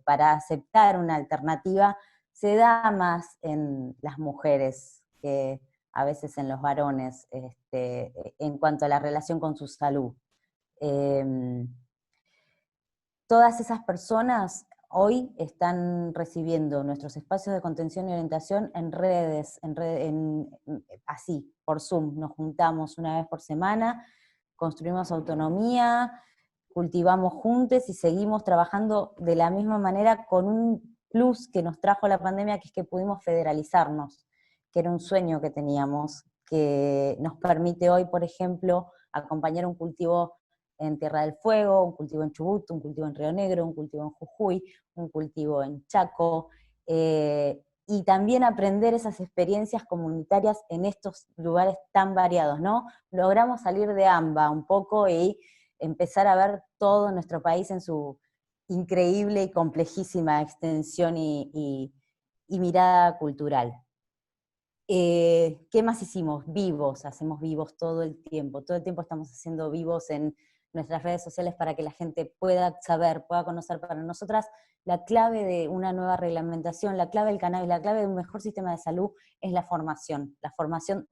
para aceptar una alternativa se da más en las mujeres que a veces en los varones, en cuanto a la relación con su salud. Todas esas personas hoy están recibiendo nuestros espacios de contención y orientación en redes, así, por Zoom. Nos juntamos una vez por semana, construimos autonomía, cultivamos juntos y seguimos trabajando de la misma manera con un plus que nos trajo la pandemia, que es que pudimos federalizarnos, que era un sueño que teníamos, que nos permite hoy, por ejemplo, acompañar un cultivo en Tierra del Fuego, un cultivo en Chubut, un cultivo en Río Negro, un cultivo en Jujuy, un cultivo en Chaco, y también aprender esas experiencias comunitarias en estos lugares tan variados, ¿no? Logramos salir de AMBA un poco y empezar a ver todo nuestro país en su increíble y complejísima extensión y mirada cultural. ¿Qué más hicimos? Vivos, hacemos vivos todo el tiempo estamos haciendo vivos en nuestras redes sociales para que la gente pueda saber, pueda conocer. Para nosotras, la clave de una nueva reglamentación, la clave del cannabis, la clave de un mejor sistema de salud es la formación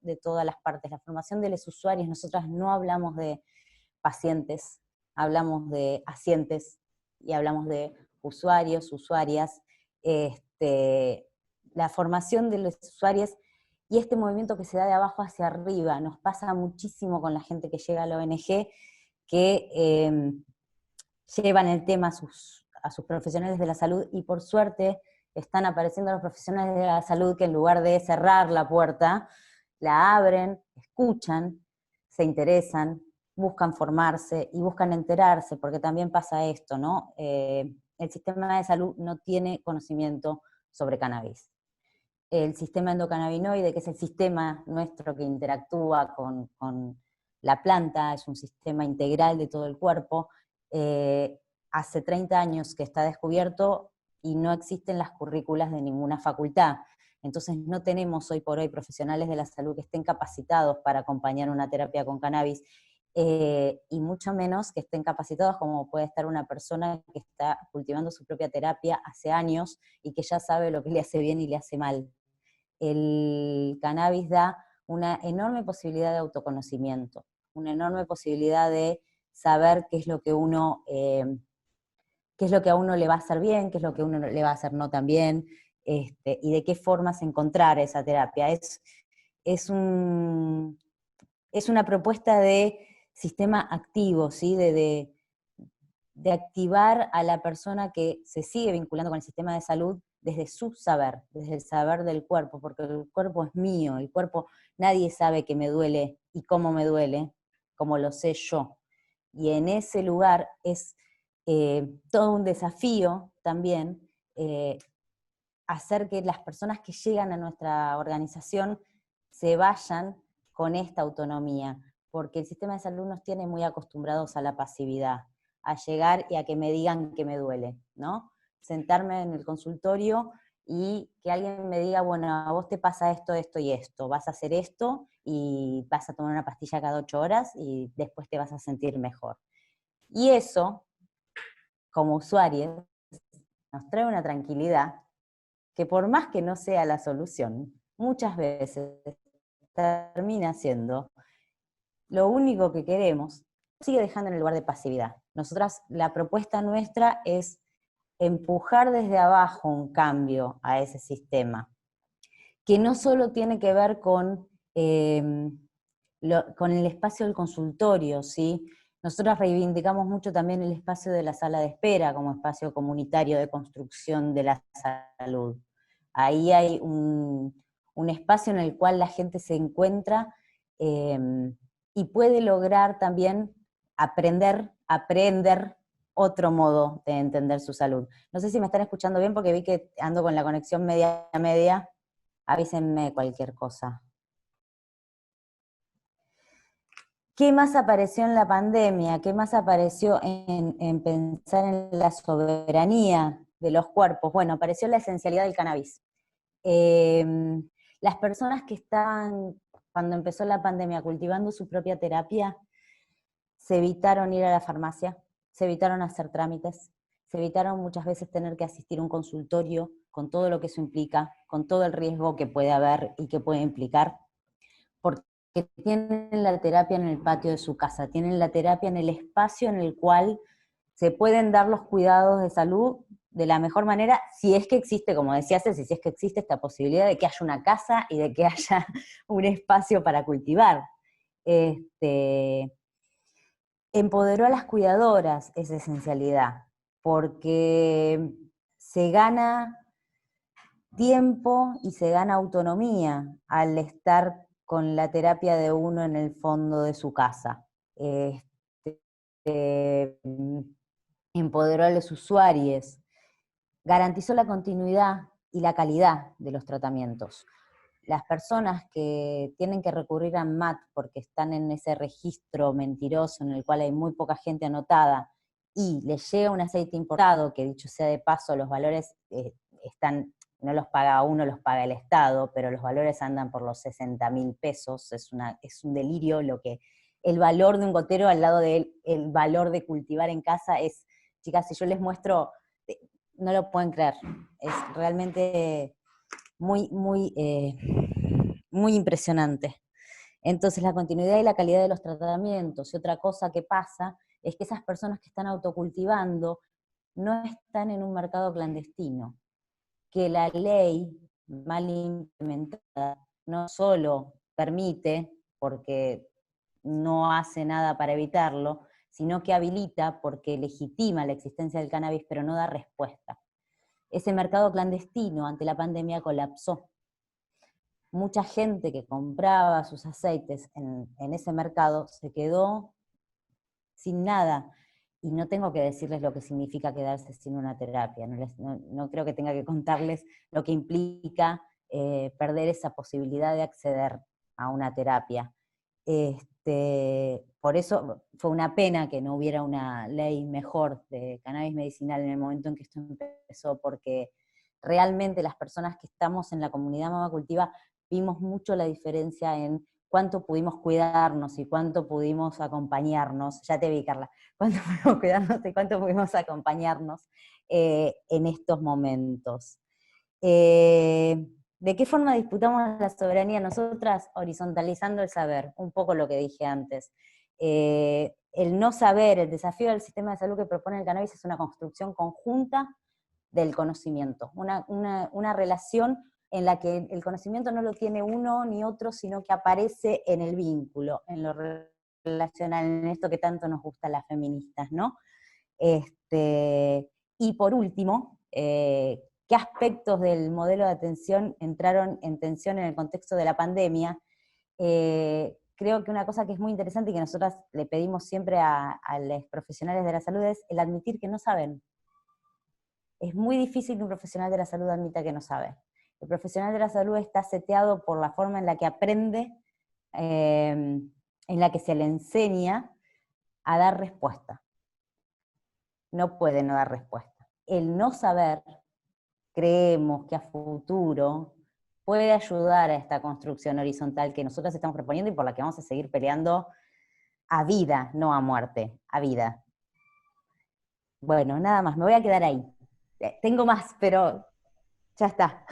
de todas las partes, la formación de los usuarios. Nosotras no hablamos de pacientes, hablamos de asientes y hablamos de usuarios, usuarias, la formación de los usuarios y este movimiento que se da de abajo hacia arriba. Nos pasa muchísimo con la gente que llega a la ONG, que llevan el tema a sus profesionales de la salud, y por suerte están apareciendo los profesionales de la salud que en lugar de cerrar la puerta, la abren, escuchan, se interesan, buscan formarse y buscan enterarse, porque también pasa esto, ¿no? El sistema de salud no tiene conocimiento sobre cannabis. El sistema endocannabinoide, que es el sistema nuestro que interactúa con la planta, es un sistema integral de todo el cuerpo, hace 30 años que está descubierto y no existen las currículas de ninguna facultad. Entonces no tenemos hoy por hoy profesionales de la salud que estén capacitados para acompañar una terapia con cannabis, y mucho menos que estén capacitados como puede estar una persona que está cultivando su propia terapia hace años y que ya sabe lo que le hace bien y le hace mal. El cannabis da una enorme posibilidad de autoconocimiento, una enorme posibilidad de saber qué es lo que a uno le va a hacer bien, qué es lo que a uno le va a hacer no tan bien, y de qué formas encontrar esa terapia. Es una propuesta de sistema activo, ¿sí? de activar a la persona que se sigue vinculando con el sistema de salud desde su saber, desde el saber del cuerpo, porque el cuerpo es mío, el cuerpo, nadie sabe que me duele y cómo me duele, como lo sé yo. Y en ese lugar es todo un desafío también hacer que las personas que llegan a nuestra organización se vayan con esta autonomía, porque el sistema de salud nos tiene muy acostumbrados a la pasividad, a llegar y a que me digan que me duele, ¿no? Sentarme en el consultorio y que alguien me diga, bueno, a vos te pasa esto, esto y esto, vas a hacer esto y vas a tomar una pastilla cada 8 horas y después te vas a sentir mejor. Y eso, como usuarios, nos trae una tranquilidad que por más que no sea la solución, muchas veces termina siendo lo único que queremos, sigue dejando en el lugar de pasividad. Nosotras, la propuesta nuestra es empujar desde abajo un cambio a ese sistema, que no solo tiene que ver con el espacio del consultorio, ¿sí? Nosotros reivindicamos mucho también el espacio de la sala de espera como espacio comunitario de construcción de la salud. Ahí hay un espacio en el cual la gente se encuentra y puede lograr también aprender otro modo de entender su salud. No sé si me están escuchando bien porque vi que ando con la conexión media. Avísenme cualquier cosa. ¿Qué más apareció en la pandemia? ¿Qué más apareció en pensar en la soberanía de los cuerpos? Bueno, apareció la esencialidad del cannabis. Las personas que estaban, cuando empezó la pandemia, cultivando su propia terapia, se evitaron ir a la farmacia, se evitaron hacer trámites, se evitaron muchas veces tener que asistir a un consultorio con todo lo que eso implica, con todo el riesgo que puede haber y que puede implicar, porque tienen la terapia en el patio de su casa, tienen la terapia en el espacio en el cual se pueden dar los cuidados de salud de la mejor manera, si es que existe, como decía Ceci, si es que existe esta posibilidad de que haya una casa y de que haya un espacio para cultivar. Empoderó a las cuidadoras esa esencialidad, porque se gana tiempo y se gana autonomía al estar con la terapia de uno en el fondo de su casa. Empoderó a los usuarios, garantizó la continuidad y la calidad de los tratamientos. Las personas que tienen que recurrir a MAT porque están en ese registro mentiroso en el cual hay muy poca gente anotada y les llega un aceite importado, que dicho sea de paso, los valores no los paga uno, los paga el Estado, pero los valores andan por los 60.000 pesos, es un delirio el valor de un gotero al lado del valor de cultivar en casa es, chicas, si yo les muestro, no lo pueden creer, es realmente muy, muy, muy impresionante. Entonces la continuidad y la calidad de los tratamientos, y otra cosa que pasa es que esas personas que están autocultivando no están en un mercado clandestino, que la ley mal implementada no solo permite, porque no hace nada para evitarlo, sino que habilita porque legitima la existencia del cannabis, pero no da respuesta. Ese mercado clandestino ante la pandemia colapsó. Mucha gente que compraba sus aceites en ese mercado se quedó sin nada. Y no tengo que decirles lo que significa quedarse sin una terapia. No creo que tenga que contarles lo que implica perder esa posibilidad de acceder a una terapia. Por eso fue una pena que no hubiera una ley mejor de cannabis medicinal en el momento en que esto empezó, porque realmente las personas que estamos en la comunidad Mama Cultiva vimos mucho la diferencia en cuánto pudimos cuidarnos y cuánto pudimos acompañarnos. Ya te vi, Carla. Cuánto pudimos cuidarnos y cuánto pudimos acompañarnos en estos momentos. ¿De qué forma disputamos la soberanía? Nosotras horizontalizando el saber, un poco lo que dije antes. El no saber, el desafío del sistema de salud que propone el cannabis es una construcción conjunta del conocimiento, una relación en la que el conocimiento no lo tiene uno ni otro, sino que aparece en el vínculo, en lo relacional, en esto que tanto nos gusta a las feministas, ¿no? Y por último, ¿qué aspectos del modelo de atención entraron en tensión en el contexto de la pandemia? Creo que una cosa que es muy interesante y que nosotras le pedimos siempre a los profesionales de la salud es el admitir que no saben. Es muy difícil que un profesional de la salud admita que no sabe. El profesional de la salud está seteado por la forma en la que aprende, en la que se le enseña a dar respuesta. No puede no dar respuesta. El no saber, creemos que a futuro puede ayudar a esta construcción horizontal que nosotros estamos proponiendo y por la que vamos a seguir peleando a vida, no a muerte, a vida. Bueno, nada más, me voy a quedar ahí. Tengo más, pero ya está.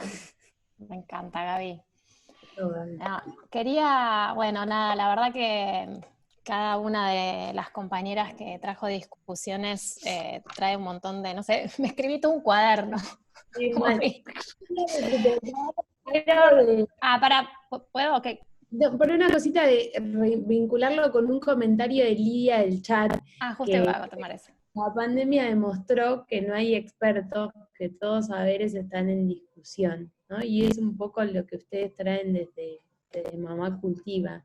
Me encanta, Gaby. No, quería, bueno, nada, la verdad que cada una de las compañeras que trajo discusiones trae un montón de, no sé, me escribí todo un cuaderno. Sí, ¿puedo? Okay. Por una cosita de vincularlo con un comentario de Lidia del chat. Justo iba a tomar eso. La pandemia demostró que no hay expertos, que todos saberes están en discusión, ¿no? Y es un poco lo que ustedes traen desde Mamá Cultiva.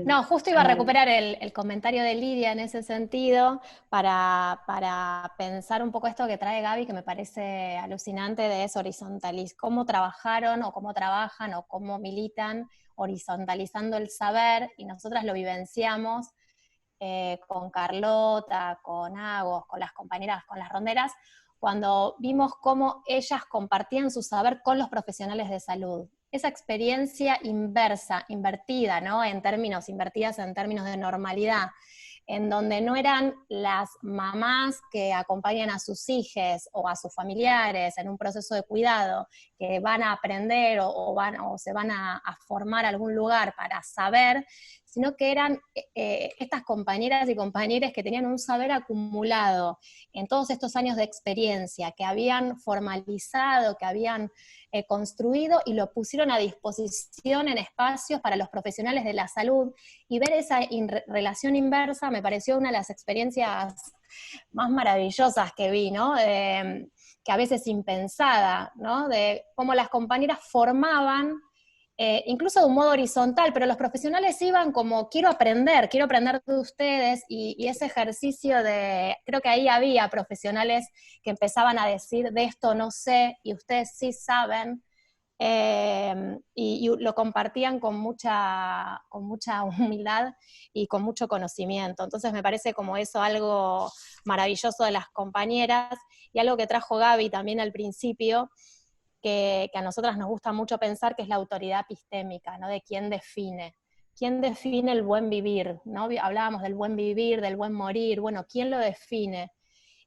No, justo iba a recuperar el comentario de Lidia en ese sentido para pensar un poco esto que trae Gaby, que me parece alucinante, de eso cómo trabajaron o cómo trabajan o cómo militan horizontalizando el saber, y nosotras lo vivenciamos con Carlota, con Agos, con las compañeras, con las ronderas, cuando vimos cómo ellas compartían su saber con los profesionales de salud. Esa experiencia invertida, ¿no? Invertidas en términos de normalidad, en donde no eran las mamás que acompañan a sus hijos o a sus familiares en un proceso de cuidado, que van a aprender o se van a formar a algún lugar para saber, sino que eran estas compañeras y compañeros que tenían un saber acumulado en todos estos años de experiencia, que habían formalizado, que habían construido y lo pusieron a disposición en espacios para los profesionales de la salud, y ver esa relación inversa me pareció una de las experiencias más maravillosas que vi, ¿no? que a veces impensada, ¿no? De cómo las compañeras formaban, incluso de un modo horizontal, pero los profesionales iban como, quiero aprender de ustedes, y ese ejercicio de, creo que ahí había profesionales que empezaban a decir, de esto no sé, y ustedes sí saben, y lo compartían con mucha humildad y con mucho conocimiento. Entonces me parece como eso algo maravilloso de las compañeras, y algo que trajo Gaby también al principio, que a nosotras nos gusta mucho pensar, que es la autoridad epistémica, ¿no? De quién define el buen vivir, ¿no? Hablábamos del buen vivir, del buen morir, bueno, ¿quién lo define?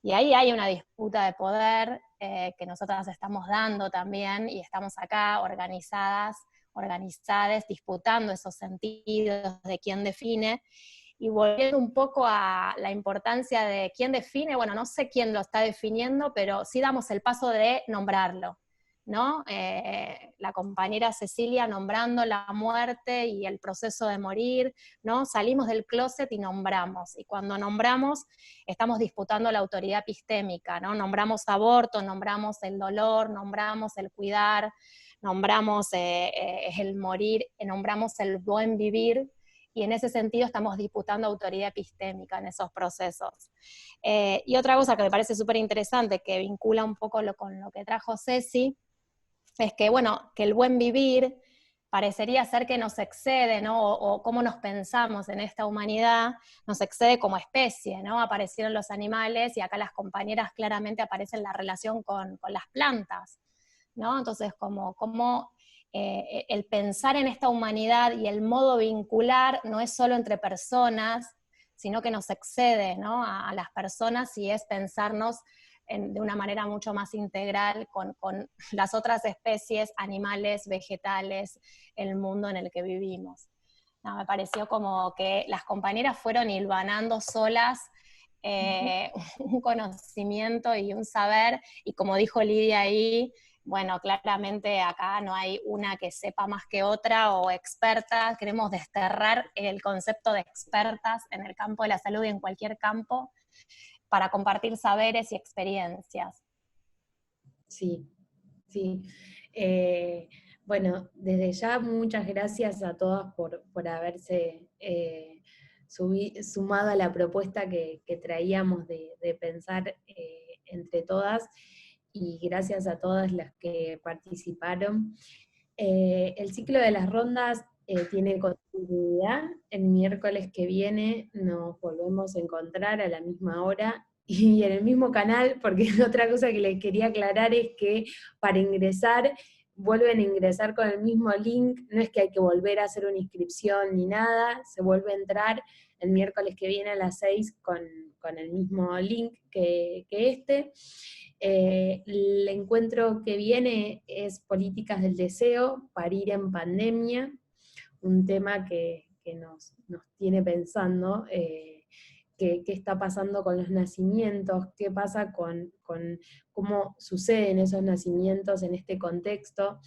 Y ahí hay una disputa de poder que nosotras estamos dando también, y estamos acá organizadas, disputando esos sentidos de quién define, y volviendo un poco a la importancia de quién define. Bueno, no sé quién lo está definiendo, pero sí damos el paso de nombrarlo, ¿no? La compañera Cecilia nombrando la muerte y el proceso de morir, ¿no? Salimos del closet y nombramos, y cuando nombramos estamos disputando la autoridad epistémica, ¿no? Nombramos aborto, nombramos el dolor, nombramos el cuidar, nombramos el morir, nombramos el buen vivir, y en ese sentido estamos disputando autoridad epistémica en esos procesos. Y otra cosa que me parece súper interesante, que vincula un poco con lo que trajo Ceci, es que, bueno, que el buen vivir parecería ser que nos excede, ¿no? O cómo nos pensamos en esta humanidad, nos excede como especie, ¿no? Aparecieron los animales, y acá las compañeras claramente aparecen la relación con las plantas, ¿no? Entonces, como el pensar en esta humanidad y el modo vincular no es solo entre personas, sino que nos excede, ¿no? a las personas, y es pensarnos de una manera mucho más integral con las otras especies, animales, vegetales, el mundo en el que vivimos. No, me pareció como que las compañeras fueron hilvanando solas un conocimiento y un saber, y como dijo Lidia ahí, bueno, claramente acá no hay una que sepa más que otra o experta. Queremos desterrar el concepto de expertas en el campo de la salud y en cualquier campo, para compartir saberes y experiencias. Sí, sí. Bueno, desde ya muchas gracias a todas por haberse sumado a la propuesta que traíamos de pensar entre todas, y gracias a todas las que participaron. El ciclo de las rondas tiene continuidad. El miércoles que viene nos volvemos a encontrar a la misma hora y en el mismo canal, porque otra cosa que les quería aclarar es que para ingresar, vuelven a ingresar con el mismo link, no es que hay que volver a hacer una inscripción ni nada, se vuelve a entrar el miércoles que viene a las 6 con el mismo link que este. El encuentro que viene es Políticas del Deseo, parir en pandemia, un tema que nos tiene pensando qué está pasando con los nacimientos, qué pasa con cómo suceden esos nacimientos en este contexto,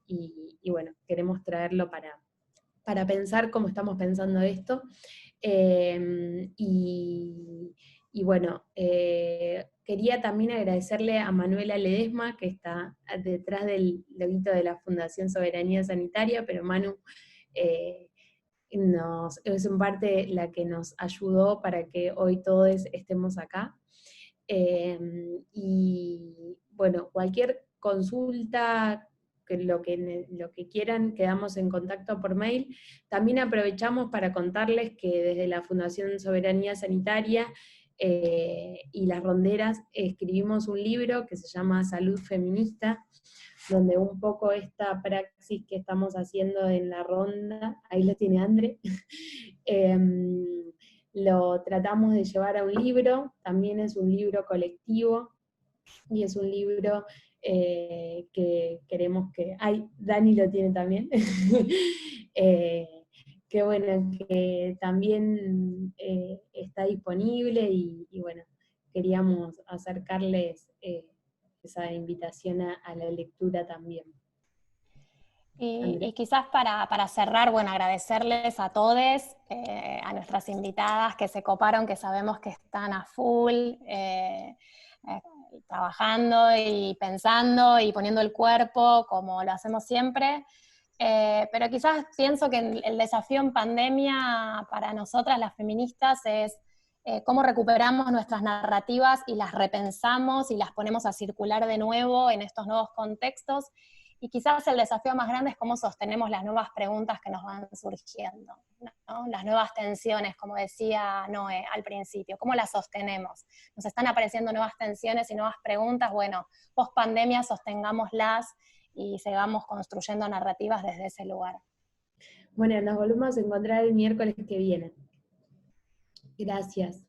y bueno, queremos traerlo para pensar cómo estamos pensando esto. Y bueno, quería también agradecerle a Manuela Ledesma, que está detrás del loguito de la Fundación Soberanía Sanitaria, pero Manu es en parte la que nos ayudó para que hoy todos estemos acá. Y bueno, cualquier consulta, lo que quieran, quedamos en contacto por mail. También aprovechamos para contarles que desde la Fundación Soberanía Sanitaria y las ronderas escribimos un libro que se llama Salud Feminista, donde un poco esta praxis que estamos haciendo en la ronda, ahí lo tiene André, lo tratamos de llevar a un libro. También es un libro colectivo, y es un libro que queremos que... ¡Ay! Dani lo tiene también. Que bueno, que también está disponible, y bueno, queríamos acercarles esa invitación a la lectura también. Y quizás para cerrar, bueno, agradecerles a todos, a nuestras invitadas que se coparon, que sabemos que están a full. trabajando y pensando y poniendo el cuerpo como lo hacemos siempre. Pero quizás pienso que el desafío en pandemia para nosotras las feministas es cómo recuperamos nuestras narrativas y las repensamos y las ponemos a circular de nuevo en estos nuevos contextos. Y quizás el desafío más grande es cómo sostenemos las nuevas preguntas que nos van surgiendo, ¿no? Las nuevas tensiones, como decía Noé al principio, ¿cómo las sostenemos? Nos están apareciendo nuevas tensiones y nuevas preguntas, bueno, post pandemia sostengámoslas y sigamos construyendo narrativas desde ese lugar. Bueno, nos volvemos a encontrar el miércoles que viene. Gracias.